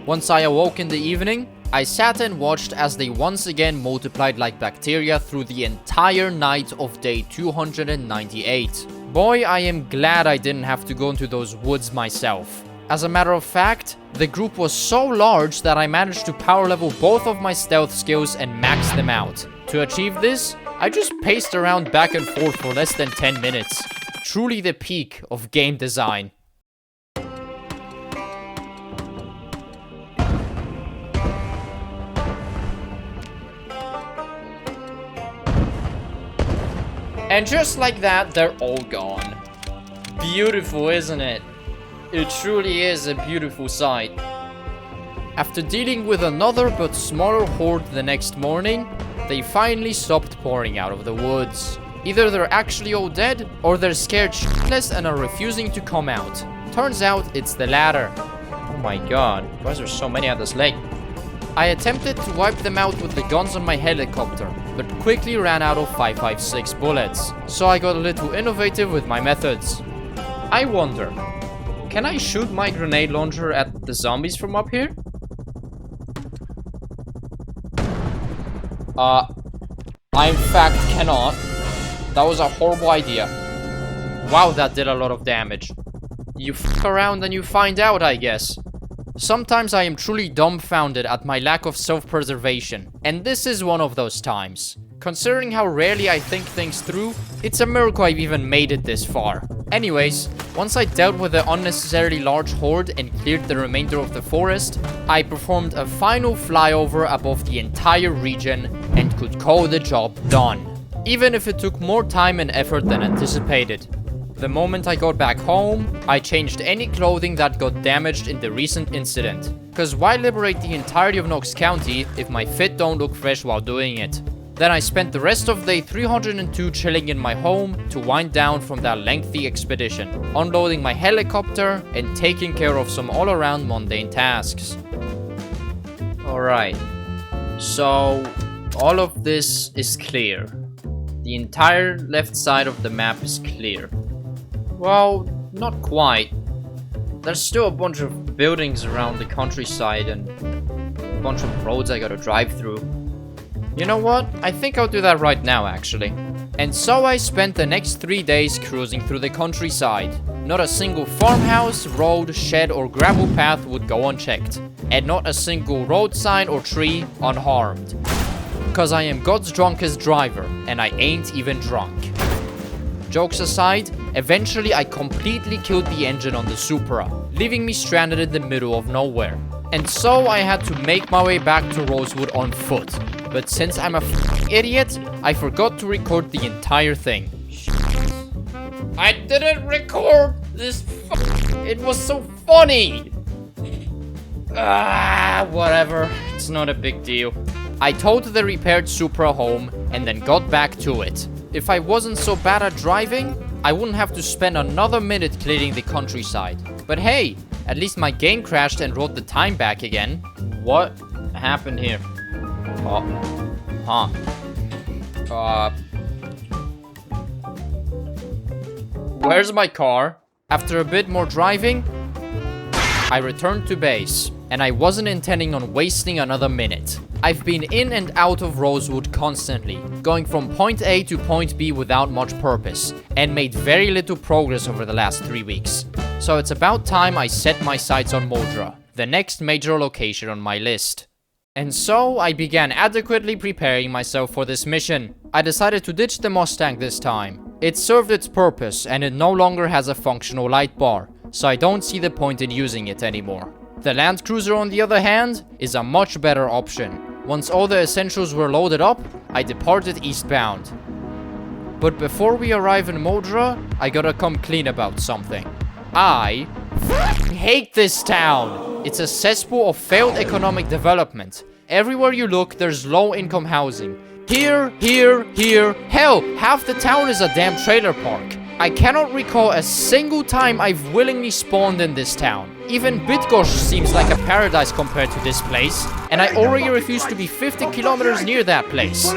Once I awoke in the evening, I sat and watched as they once again multiplied like bacteria through the entire night of day 298. Boy, I am glad I didn't have to go into those woods myself. As a matter of fact, the group was so large that I managed to power level both of my stealth skills and max them out. To achieve this, I just paced around back and forth for less than 10 minutes. Truly the peak of game design. And just like that, they're all gone. Beautiful, isn't it? It truly is a beautiful sight. After dealing with another but smaller horde the next morning, they finally stopped pouring out of the woods. Either they're actually all dead, or they're scared shitless and are refusing to come out. Turns out it's the latter. Oh my god, why is there so many at this lake? I attempted to wipe them out with the guns on my helicopter, but quickly ran out of 5.56 bullets. So I got a little innovative with my methods. I wonder, can I shoot my grenade launcher at the zombies from up here? I in fact cannot. That was a horrible idea. Wow, that did a lot of damage. You f around and you find out, I guess. Sometimes I am truly dumbfounded at my lack of self-preservation, and this is one of those times. Considering how rarely I think things through, it's a miracle I've even made it this far. Anyways, once I dealt with the unnecessarily large horde and cleared the remainder of the forest, I performed a final flyover above the entire region and could call the job done. Even if it took more time and effort than anticipated. The moment I got back home, I changed any clothing that got damaged in the recent incident. Cause why liberate the entirety of Knox County if my fit don't look fresh while doing it? Then I spent the rest of day 302 chilling in my home to wind down from that lengthy expedition, unloading my helicopter and taking care of some all-around mundane tasks. Alright, so all of this is clear. The entire left side of the map is clear. Well, not quite. There's still a bunch of buildings around the countryside and a bunch of roads I gotta drive through. You know what? I think I'll do that right now, actually. And so I spent the next 3 days cruising through the countryside. Not a single farmhouse, road, shed, or gravel path would go unchecked. And not a single road sign or tree unharmed. Cause I am God's drunkest driver, and I ain't even drunk. Jokes aside, eventually I completely killed the engine on the Supra, leaving me stranded in the middle of nowhere. And so I had to make my way back to Rosewood on foot. But since I'm a f***ing idiot, I forgot to record the entire thing. I didn't record this it was so funny! Whatever, it's not a big deal. I towed the repaired Supra home and then got back to it. If I wasn't so bad at driving, I wouldn't have to spend another minute clearing the countryside. But hey, at least my game crashed and wrote the time back again. What happened here? Where's my car? After a bit more driving, I returned to base. and I wasn't intending on wasting another minute. I've been in and out of Rosewood constantly, going from point A to point B without much purpose, and made very little progress over the last 3 weeks. So it's about time I set my sights on Modra, the next major location on my list. And so I began adequately preparing myself for this mission. I decided to ditch the Mustang this time. It served its purpose and it no longer has a functional light bar, so I don't see the point in using it anymore. The Land Cruiser, on the other hand, is a much better option. Once all the essentials were loaded up, I departed eastbound. But before we arrive in Modra, I gotta come clean about something. I hate this town! It's a cesspool of failed economic development. Everywhere you look, there's low-income housing. Here, hell, half the town is a damn trailer park. I cannot recall a single time I've willingly spawned in this town. Even Bitgosh seems like a paradise compared to this place, and I already refuse to be 50 kilometers near that place.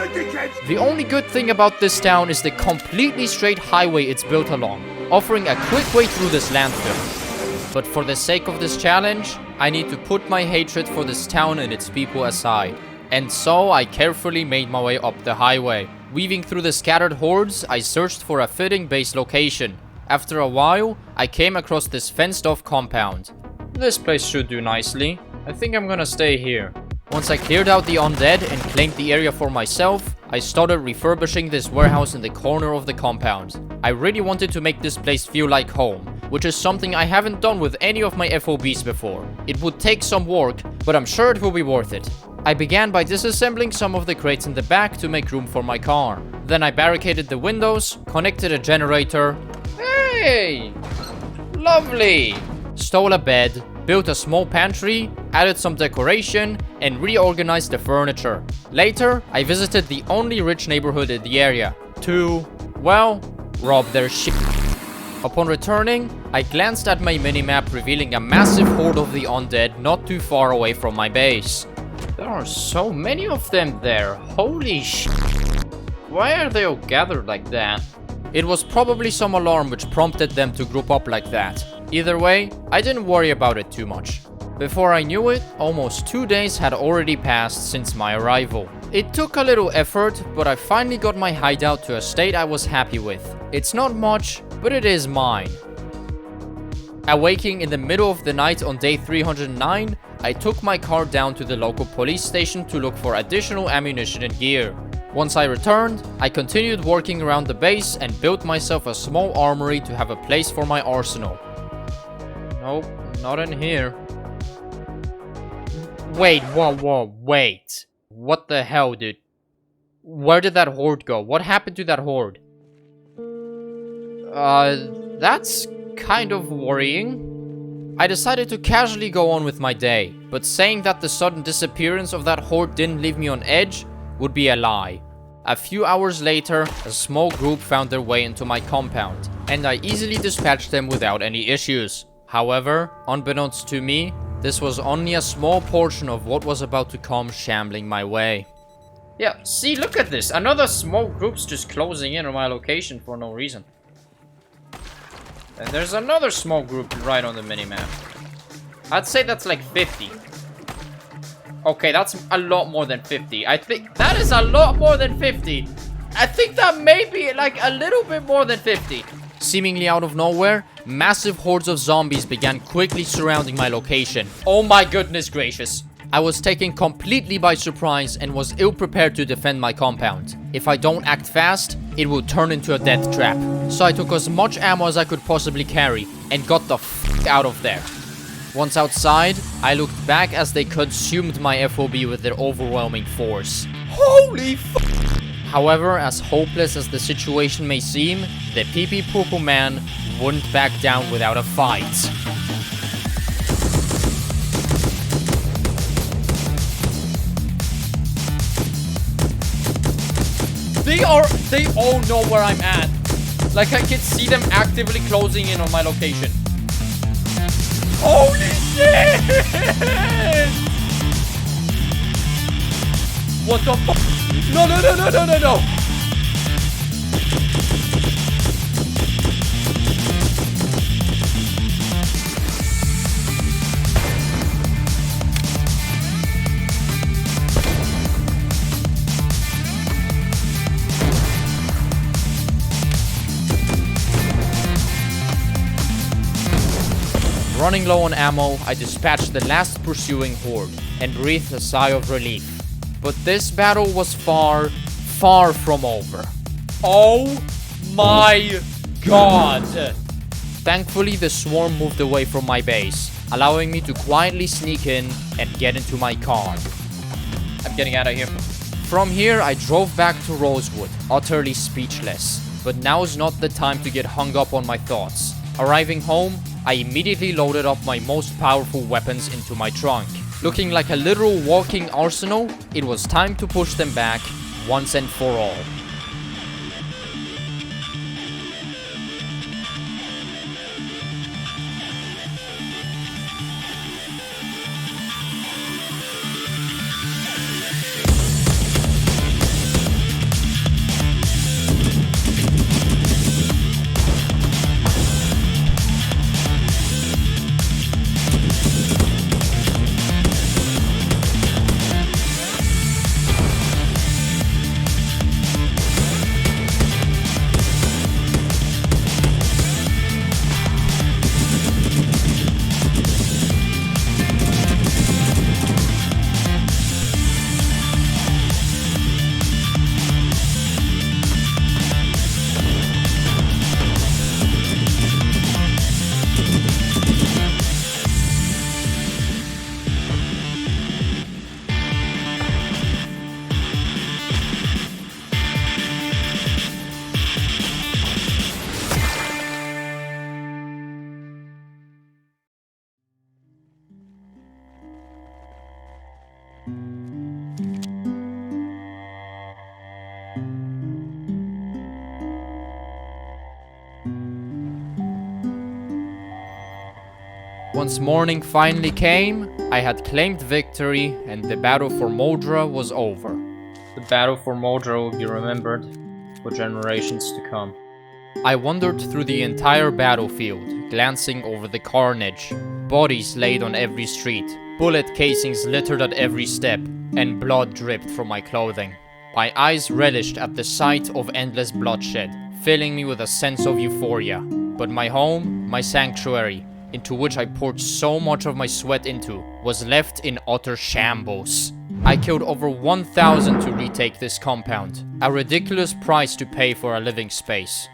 The only good thing about this town is the completely straight highway it's built along, offering a quick way through this landfill. But for the sake of this challenge, I need to put my hatred for this town and its people aside. And so I carefully made my way up the highway. Weaving through the scattered hordes, I searched for a fitting base location. After a while, I came across this fenced-off compound. This place should do nicely. I think I'm gonna stay here. Once I cleared out the undead and claimed the area for myself, I started refurbishing this warehouse in the corner of the compound. I really wanted to make this place feel like home, which is something I haven't done with any of my FOBs before. It would take some work, but I'm sure it will be worth it. I began by disassembling some of the crates in the back to make room for my car. Then I barricaded the windows, connected a generator. Hey! Lovely! Stole a bed, built a small pantry, added some decoration, and reorganized the furniture. Later, I visited the only rich neighborhood in the area to, well, rob their shit. Upon returning, I glanced at my minimap, revealing a massive horde of the undead not too far away from my base. There are so many of them there, holy shit. Why are they all gathered like that? It was probably some alarm which prompted them to group up like that. Either way, I didn't worry about it too much. Before I knew it, almost 2 days had already passed since my arrival. It took a little effort, but I finally got my hideout to a state I was happy with. It's not much, but it is mine. Awaking in the middle of the night on day 309, I took my car down to the local police station to look for additional ammunition and gear. Once I returned, I continued working around the base and built myself a small armory to have a place for my arsenal. Nope, not in here. Wait, whoa, wait. What the hell, dude? Where did that horde go? What happened to that horde? That's kind of worrying. I decided to casually go on with my day, but saying that the sudden disappearance of that horde didn't leave me on edge would be a lie. A few hours later, a small group found their way into my compound, and I easily dispatched them without any issues. However, unbeknownst to me, this was only a small portion of what was about to come shambling my way. Yeah, see, look at this. Another small group's just closing in on my location for no reason. And there's another small group right on the minimap. I'd say that's like 50. Okay, that's a lot more than 50. I think that is a lot more than 50. I think that may be like a little bit more than 50. Seemingly out of nowhere, massive hordes of zombies began quickly surrounding my location. Oh my goodness gracious. I was taken completely by surprise and was ill-prepared to defend my compound. If I don't act fast, it will turn into a death trap. So I took as much ammo as I could possibly carry and got the f*** out of there. Once outside, I looked back as they consumed my FOB with their overwhelming force. Holy f***! However, as hopeless as the situation may seem, the pee-pee-poo-poo man wouldn't back down without a fight. They all know where I'm at. Like, I can see them actively closing in on my location. Holy shit! What the fuck? No. Running low on ammo, I dispatched the last pursuing horde and breathed a sigh of relief. But this battle was far, far from over. Oh my god! Thankfully, the swarm moved away from my base, allowing me to quietly sneak in and get into my car. I'm getting out of here. From here, I drove back to Rosewood, utterly speechless. But now's not the time to get hung up on my thoughts. Arriving home, I immediately loaded up my most powerful weapons into my trunk. Looking like a literal walking arsenal, it was time to push them back once and for all. Once morning finally came, I had claimed victory and the battle for Moldra was over. The battle for Moldra will be remembered for generations to come. I wandered through the entire battlefield, glancing over the carnage. Bodies laid on every street, bullet casings littered at every step, and blood dripped from my clothing. My eyes relished at the sight of endless bloodshed, filling me with a sense of euphoria. But my home, my sanctuary, into which I poured so much of my sweat into, was left in utter shambles. I killed over 1,000 to retake this compound, a ridiculous price to pay for a living space.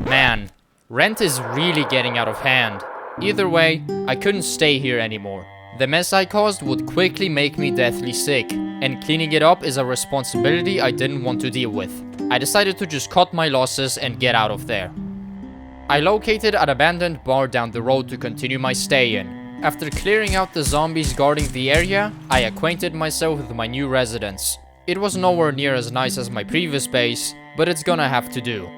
Man, rent is really getting out of hand. Either way, I couldn't stay here anymore. The mess I caused would quickly make me deathly sick, and cleaning it up is a responsibility I didn't want to deal with. I decided to just cut my losses and get out of there. I located an abandoned bar down the road to continue my stay in. After clearing out the zombies guarding the area, I acquainted myself with my new residence. It was nowhere near as nice as my previous base, but it's gonna have to do.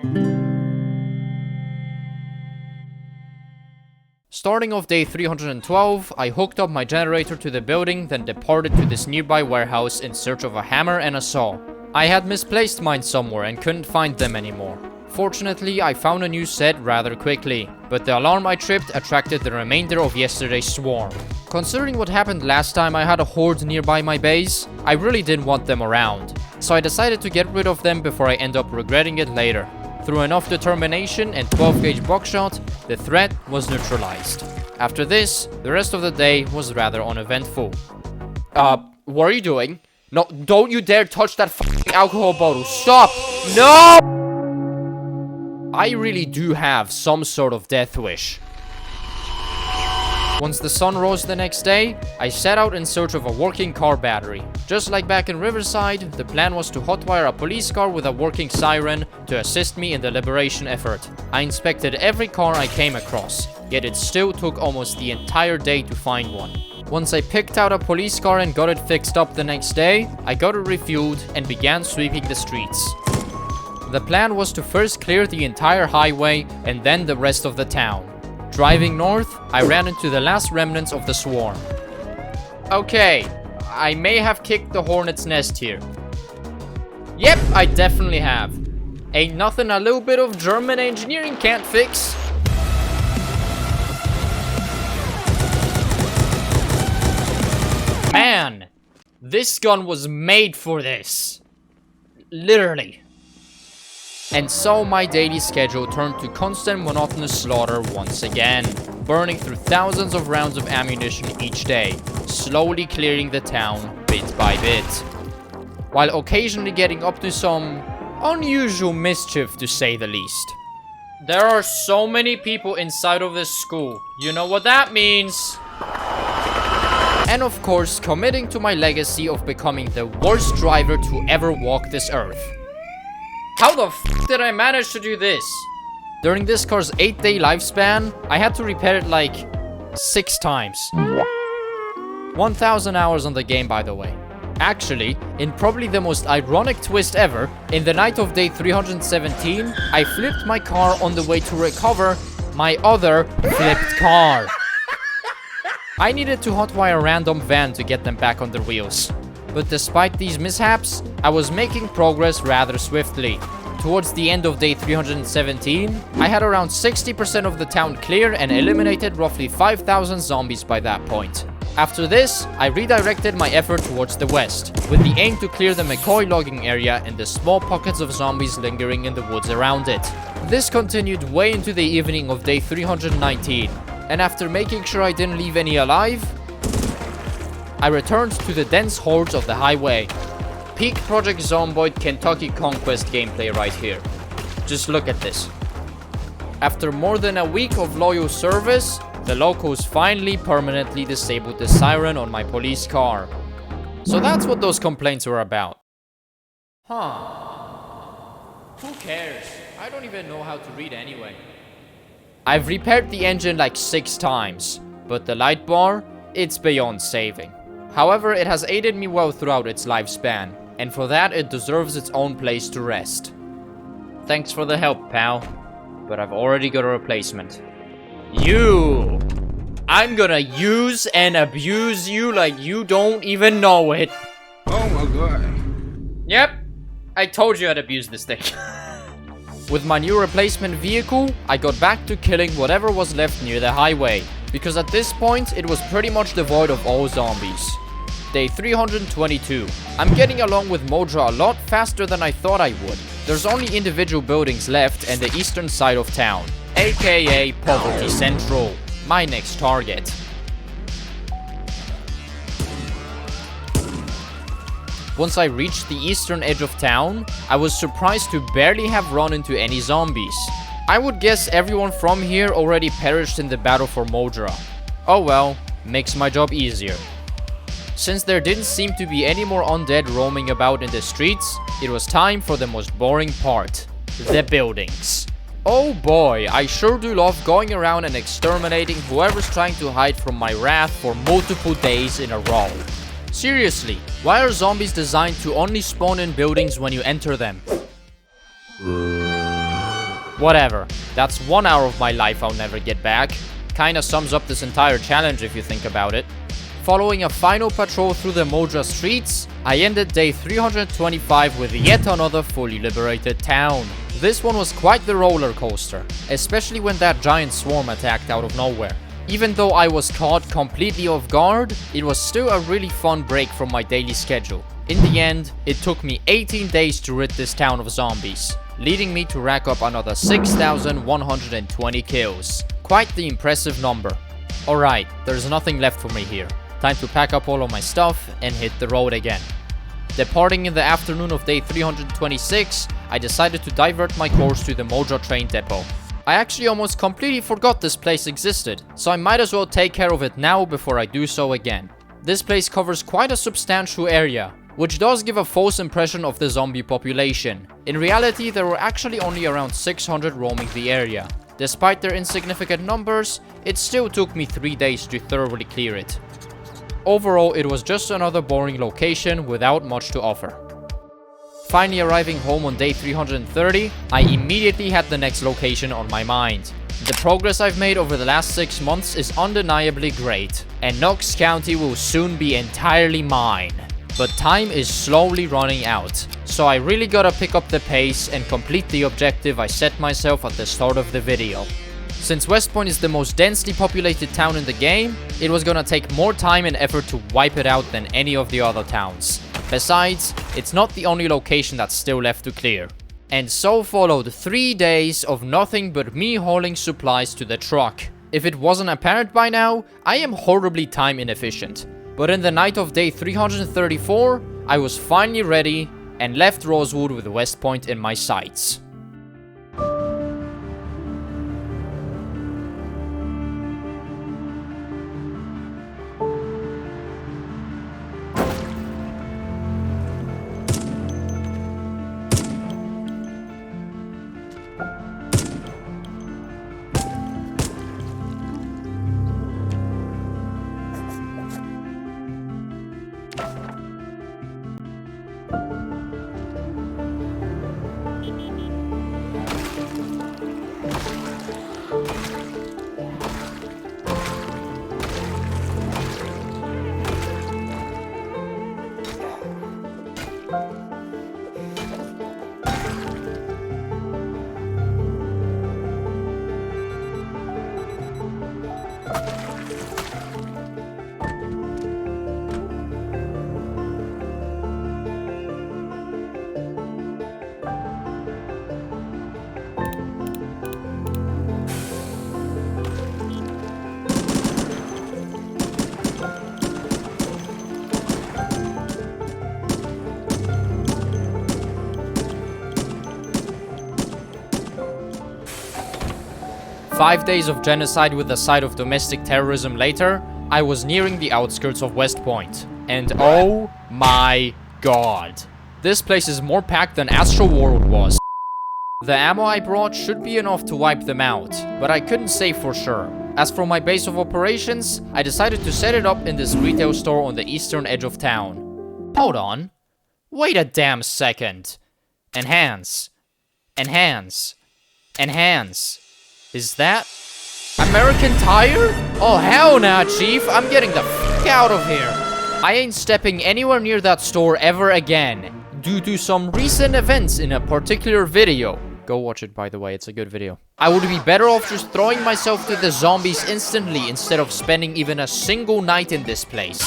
Starting off day 312, I hooked up my generator to the building, then departed to this nearby warehouse in search of a hammer and a saw. I had misplaced mine somewhere and couldn't find them anymore. Fortunately, I found a new set rather quickly, but the alarm I tripped attracted the remainder of yesterday's swarm. Considering what happened last time I had a horde nearby my base, I really didn't want them around, so I decided to get rid of them before I end up regretting it later. Through enough determination and 12-gauge buckshot, the threat was neutralized. After this, the rest of the day was rather uneventful. What are you doing? No, don't you dare touch that f***ing alcohol bottle. Stop! No! I really do have some sort of death wish. Once the sun rose the next day, I set out in search of a working car battery. Just like back in Riverside, the plan was to hotwire a police car with a working siren to assist me in the liberation effort. I inspected every car I came across, yet it still took almost the entire day to find one. Once I picked out a police car and got it fixed up the next day, I got it refueled and began sweeping the streets. The plan was to first clear the entire highway and then the rest of the town. Driving north, I ran into the last remnants of the swarm. Okay, I may have kicked the hornet's nest here. Yep, I definitely have. Ain't nothing a little bit of German engineering can't fix. Man, this gun was made for this. Literally. And so my daily schedule turned to constant monotonous slaughter once again, burning through thousands of rounds of ammunition each day, slowly clearing the town bit by bit, while occasionally getting up to some unusual mischief, to say the least. There are so many people inside of this school. You know what that means. And of course, committing to my legacy of becoming the worst driver to ever walk this earth. How the f did I manage to do this? During this car's 8-day lifespan, I had to repair it like 6 times. 1,000 hours on the game, by the way. Actually, in probably the most ironic twist ever, in the night of day 317, I flipped my car on the way to recover my other flipped car. I needed to hotwire a random van to get them back on their wheels. But despite these mishaps, I was making progress rather swiftly. Towards the end of day 317, I had around 60% of the town clear and eliminated roughly 5,000 zombies by that point. After this, I redirected my effort towards the west, with the aim to clear the McCoy logging area and the small pockets of zombies lingering in the woods around it. This continued way into the evening of day 319, and after making sure I didn't leave any alive, I returned to the dense hordes of the highway. Peak Project Zomboid Kentucky Conquest gameplay right here. Just look at this. After more than a week of loyal service, the locals finally permanently disabled the siren on my police car. So that's what those complaints were about. Huh. Who cares? I don't even know how to read anyway. I've repaired the engine like 6 times, but the light bar, it's beyond saving. However, it has aided me well throughout its lifespan, and for that it deserves its own place to rest. Thanks for the help, pal, but I've already got a replacement. You! I'm gonna use and abuse you like you don't even know it. Oh my god. Yep, I told you I'd abuse this thing. With my new replacement vehicle, I got back to killing whatever was left near the highway, because at this point it was pretty much devoid of all zombies. Day 322. I'm getting along with Modra a lot faster than I thought I would. There's only individual buildings left and the eastern side of town, aka Poverty Central, my next target. Once I reached the eastern edge of town, I was surprised to barely have run into any zombies. I would guess everyone from here already perished in the battle for Modra. Oh well, makes my job easier. Since there didn't seem to be any more undead roaming about in the streets, it was time for the most boring part, the buildings. Oh boy, I sure do love going around and exterminating whoever's trying to hide from my wrath for multiple days in a row. Seriously, why are zombies designed to only spawn in buildings when you enter them? Whatever, that's 1 hour of my life I'll never get back. Kinda sums up this entire challenge if you think about it. Following a final patrol through the Modra streets, I ended day 325 with yet another fully liberated town. This one was quite the roller coaster, especially when that giant swarm attacked out of nowhere. Even though I was caught completely off guard, it was still a really fun break from my daily schedule. In the end, it took me 18 days to rid this town of zombies, leading me to rack up another 6,120 kills. Quite the impressive number. Alright, there's nothing left for me here. Time to pack up all of my stuff and hit the road again. Departing in the afternoon of day 326, I decided to divert my course to the Modra train depot. I actually almost completely forgot this place existed, so I might as well take care of it now before I do so again. This place covers quite a substantial area, which does give a false impression of the zombie population. In reality, there were actually only around 600 roaming the area. Despite their insignificant numbers, it still took me 3 days to thoroughly clear it. Overall, it was just another boring location without much to offer. Finally arriving home on day 330, I immediately had the next location on my mind. The progress I've made over the last 6 months is undeniably great, and Knox County will soon be entirely mine. But time is slowly running out, so I really gotta pick up the pace and complete the objective I set myself at the start of the video. Since West Point is the most densely populated town in the game, it was gonna take more time and effort to wipe it out than any of the other towns. Besides, it's not the only location that's still left to clear. And so followed 3 days of nothing but me hauling supplies to the truck. If it wasn't apparent by now, I am horribly time inefficient. But in the night of day 334, I was finally ready and left Rosewood with West Point in my sights. Five days of genocide with a side of domestic terrorism later, I was nearing the outskirts of West Point. And oh my god. This place is more packed than Astro World was. The ammo I brought should be enough to wipe them out, but I couldn't say for sure. As for my base of operations, I decided to set it up in this retail store on the eastern edge of town. Hold on. Wait a damn second. Enhance. Enhance. Enhance. Is that American Tire? Oh hell nah, Chief. I'm getting the f*** out of here. I ain't stepping anywhere near that store ever again, due to some recent events in a particular video. Go watch it, by the way, it's a good video. I would be better off just throwing myself to the zombies instantly instead of spending even a single night in this place.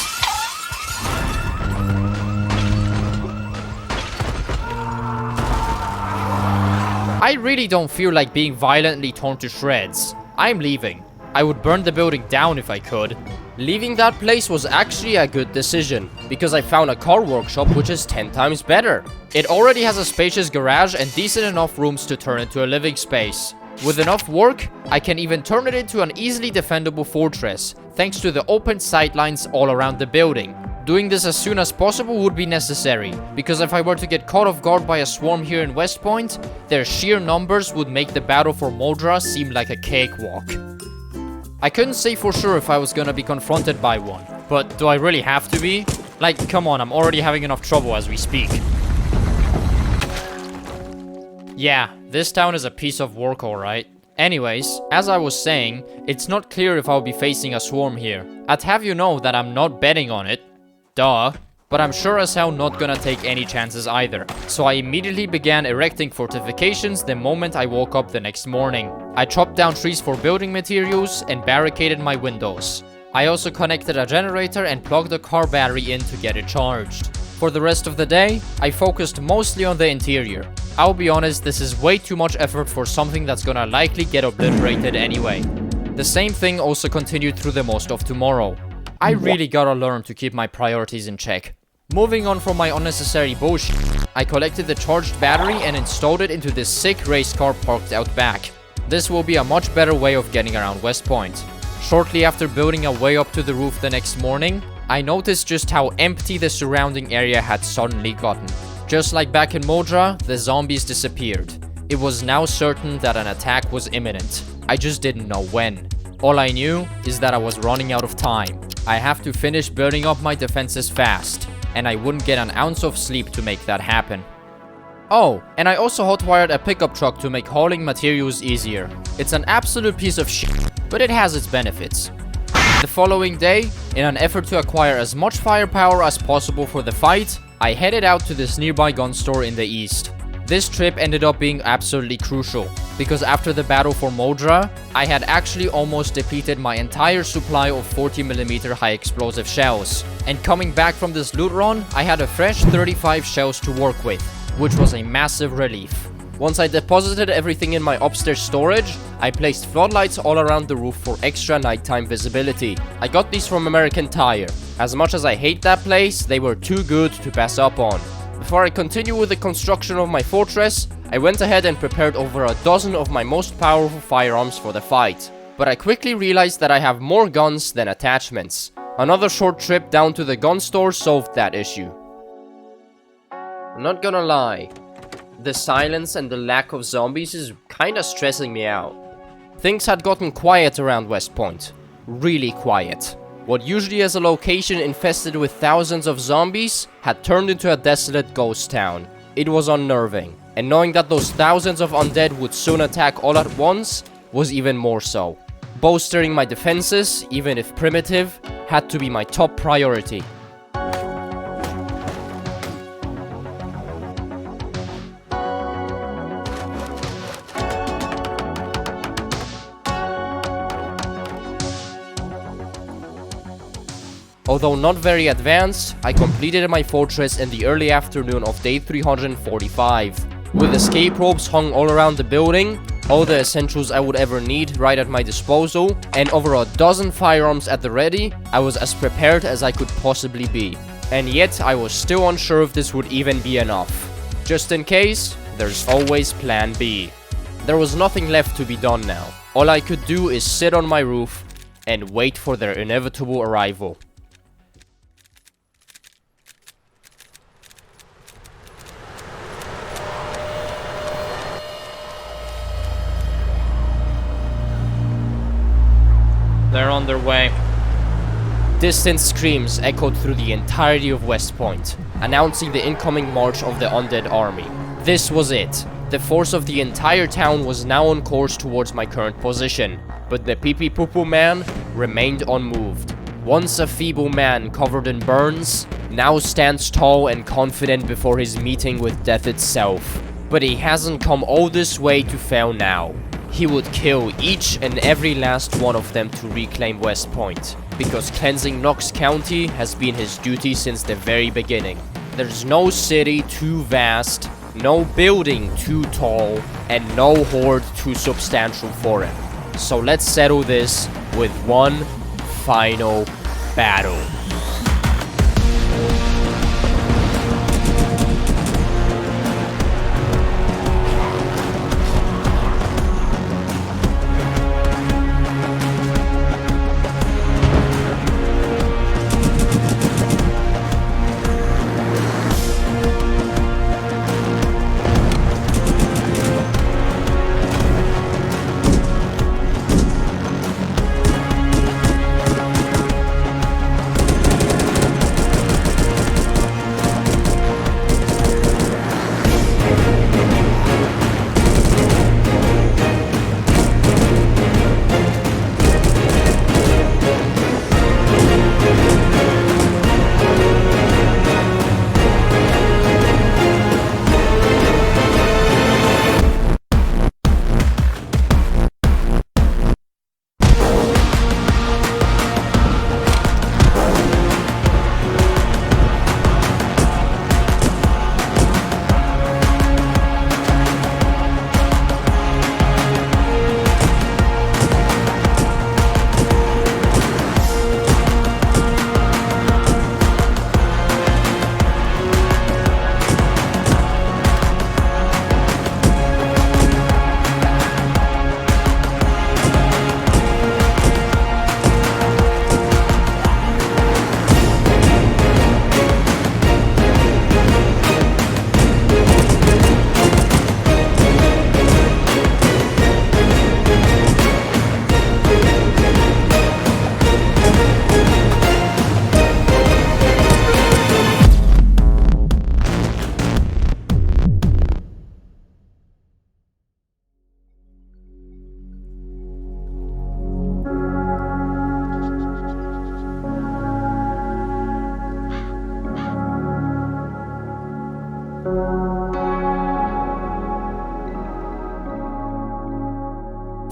I really don't feel like being violently torn to shreds. I'm leaving. I would burn the building down if I could. Leaving that place was actually a good decision, because I found a car workshop which is 10 times better. It already has a spacious garage and decent enough rooms to turn into a living space. With enough work, I can even turn it into an easily defendable fortress, thanks to the open sightlines all around the building. Doing this as soon as possible would be necessary, because if I were to get caught off guard by a swarm here in West Point, their sheer numbers would make the battle for Moldra seem like a cakewalk. I couldn't say for sure if I was gonna be confronted by one, but do I really have to be? Like, come on, I'm already having enough trouble as we speak. Yeah, this town is a piece of work, alright. Anyways, as I was saying, it's not clear if I'll be facing a swarm here. I'd have you know that I'm not betting on it. Duh. But I'm sure as hell not gonna take any chances either. So I immediately began erecting fortifications the moment I woke up the next morning. I chopped down trees for building materials and barricaded my windows. I also connected a generator and plugged a car battery in to get it charged. For the rest of the day, I focused mostly on the interior. I'll be honest, this is way too much effort for something that's gonna likely get obliterated anyway. The same thing also continued through the most of tomorrow. I really gotta learn to keep my priorities in check. Moving on from my unnecessary bullshit, I collected the charged battery and installed it into this sick race car parked out back. This will be a much better way of getting around West Point. Shortly after building a way up to the roof the next morning, I noticed just how empty the surrounding area had suddenly gotten. Just like back in Moldra, the zombies disappeared. It was now certain that an attack was imminent. I just didn't know when. All I knew is that I was running out of time. I have to finish building up my defenses fast, and I wouldn't get an ounce of sleep to make that happen. Oh, and I also hotwired a pickup truck to make hauling materials easier. It's an absolute piece of shit, but it has its benefits. The following day, in an effort to acquire as much firepower as possible for the fight, I headed out to this nearby gun store in the east. This trip ended up being absolutely crucial, because after the battle for Moldra, I had actually almost depleted my entire supply of 40mm high explosive shells. And coming back from this loot run, I had a fresh 35 shells to work with, which was a massive relief. Once I deposited everything in my upstairs storage, I placed floodlights all around the roof for extra nighttime visibility. I got these from American Tire. As much as I hate that place, they were too good to pass up on. Before I continue with the construction of my fortress, I went ahead and prepared over a dozen of my most powerful firearms for the fight. But I quickly realized that I have more guns than attachments. Another short trip down to the gun store solved that issue. I'm not gonna lie, the silence and the lack of zombies is kinda stressing me out. Things had gotten quiet around West Point. Really quiet. What usually is a location infested with thousands of zombies had turned into a desolate ghost town. It was unnerving, and knowing that those thousands of undead would soon attack all at once was even more so. Bolstering my defenses, even if primitive, had to be my top priority. Although not very advanced, I completed my fortress in the early afternoon of day 345. With escape ropes hung all around the building, all the essentials I would ever need right at my disposal, and over a dozen firearms at the ready, I was as prepared as I could possibly be. And yet, I was still unsure if this would even be enough. Just in case, there's always plan B. There was nothing left to be done now. All I could do is sit on my roof and wait for their inevitable arrival. They're on their way. Distant screams echoed through the entirety of West Point, announcing the incoming march of the undead army. This was it. The force of the entire town was now on course towards my current position, but the pee-pee-poo-poo man remained unmoved. Once a feeble man covered in burns, now stands tall and confident before his meeting with death itself. But he hasn't come all this way to fail now. He would kill each and every last one of them to reclaim West Point, because cleansing Knox County has been his duty since the very beginning. There's no city too vast, no building too tall, and no horde too substantial for him. So let's settle this with one final battle.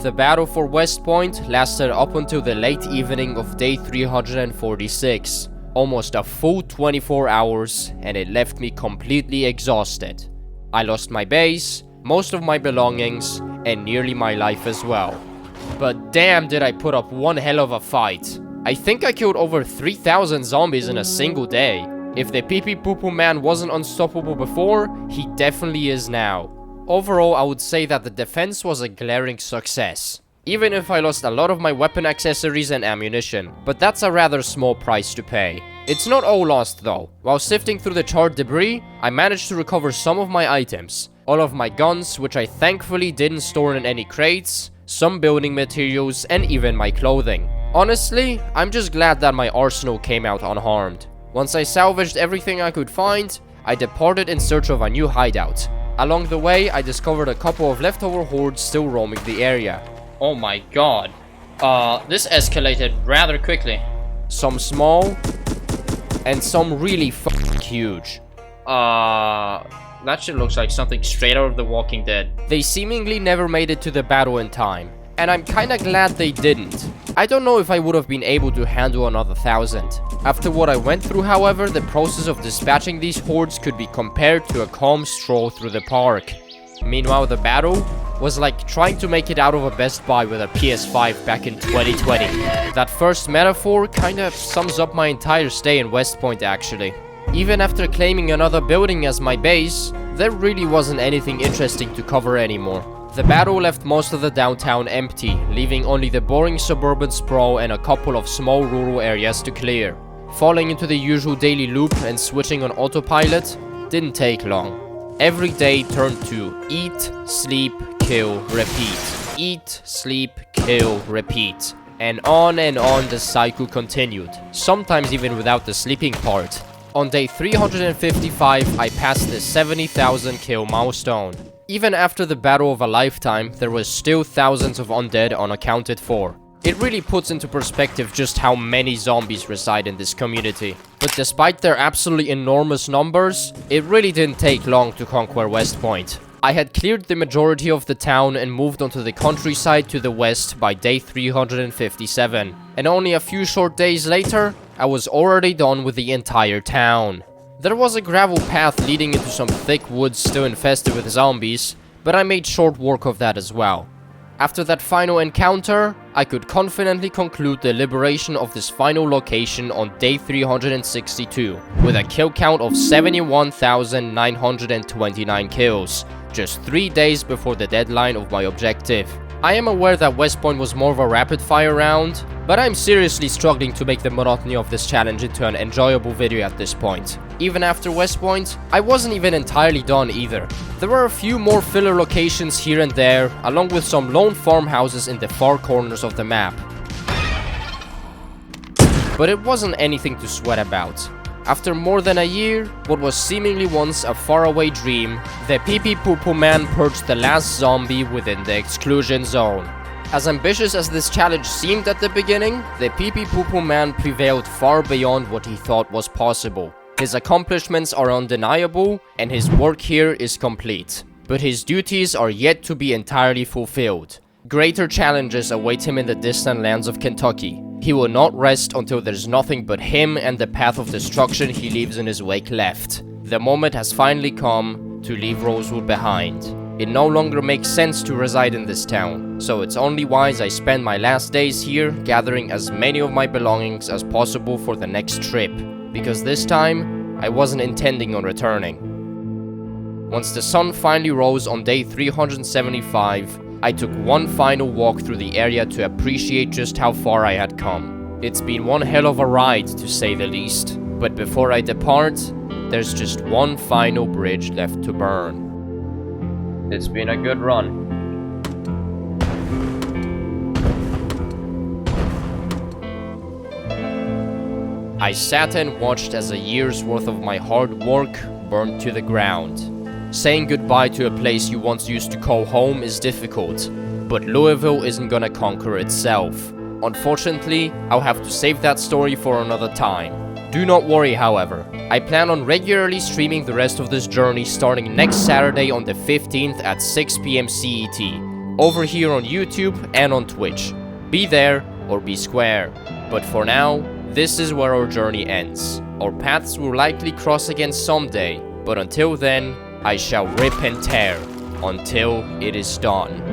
The battle for West Point lasted up until the late evening of day 346, almost a full 24 hours, and it left me completely exhausted. I lost my base, most of my belongings, and nearly my life as well. But damn did I put up one hell of a fight. I think I killed over 3,000 zombies in a single day. If the pee pee poo poo man wasn't unstoppable before, he definitely is now. Overall, I would say that the defense was a glaring success. Even if I lost a lot of my weapon accessories and ammunition, but that's a rather small price to pay. It's not all lost though. While sifting through the charred debris, I managed to recover some of my items. All of my guns, which I thankfully didn't store in any crates, some building materials, and even my clothing. Honestly, I'm just glad that my arsenal came out unharmed. Once I salvaged everything I could find, I departed in search of a new hideout. Along the way, I discovered a couple of leftover hordes still roaming the area. Oh my god. This escalated rather quickly. Some small, and some really fucking huge. That shit looks like something straight out of The Walking Dead. They seemingly never made it to the battle in time, and I'm kinda glad they didn't. I don't know if I would have been able to handle another 1,000. After what I went through, however, the process of dispatching these hordes could be compared to a calm stroll through the park. Meanwhile, the battle was like trying to make it out of a Best Buy with a PS5 back in 2020. That first metaphor kinda sums up my entire stay in West Point actually. Even after claiming another building as my base, there really wasn't anything interesting to cover anymore. The battle left most of the downtown empty, leaving only the boring suburban sprawl and a couple of small rural areas to clear. Falling into the usual daily loop and switching on autopilot didn't take long. Every day turned to eat, sleep, kill, repeat. Eat, sleep, kill, repeat. And on the cycle continued, sometimes even without the sleeping part. On day 355, I passed the 70,000 kill milestone. Even after the battle of a lifetime, there was still thousands of undead unaccounted for. It really puts into perspective just how many zombies reside in this community. But despite their absolutely enormous numbers, it really didn't take long to conquer West Point. I had cleared the majority of the town and moved onto the countryside to the west by day 357. And only a few short days later, I was already done with the entire town. There was a gravel path leading into some thick woods still infested with zombies, but I made short work of that as well. After that final encounter, I could confidently conclude the liberation of this final location on day 362, with a kill count of 71,929 kills, just 3 days before the deadline of my objective. I am aware that West Point was more of a rapid fire round, but I'm seriously struggling to make the monotony of this challenge into an enjoyable video at this point. Even after West Point, I wasn't even entirely done either. There were a few more filler locations here and there, along with some lone farmhouses in the far corners of the map. But it wasn't anything to sweat about. After more than a year, what was seemingly once a faraway dream, the pee pee poo poo man purged the last zombie within the exclusion zone. As ambitious as this challenge seemed at the beginning, the pee pee poo poo man prevailed far beyond what he thought was possible. His accomplishments are undeniable, and his work here is complete. But his duties are yet to be entirely fulfilled. Greater challenges await him in the distant lands of Kentucky. He will not rest until there's nothing but him and the path of destruction he leaves in his wake left. The moment has finally come to leave Rosewood behind. It no longer makes sense to reside in this town, so it's only wise I spend my last days here gathering as many of my belongings as possible for the next trip, because this time I wasn't intending on returning. Once the sun finally rose on day 375, I took one final walk through the area to appreciate just how far I had come. It's been one hell of a ride, to say the least, but before I depart, there's just one final bridge left to burn. It's been a good run. I sat and watched as a year's worth of my hard work burned to the ground. Saying goodbye to a place you once used to call home is difficult, but Louisville isn't gonna conquer itself. Unfortunately, I'll have to save that story for another time. Do not worry, however. I plan on regularly streaming the rest of this journey starting next Saturday on the 15th at 6 PM CET, over here on YouTube and on Twitch. Be there or be square. But for now, this is where our journey ends. Our paths will likely cross again someday, but until then, I shall rip and tear until it is done.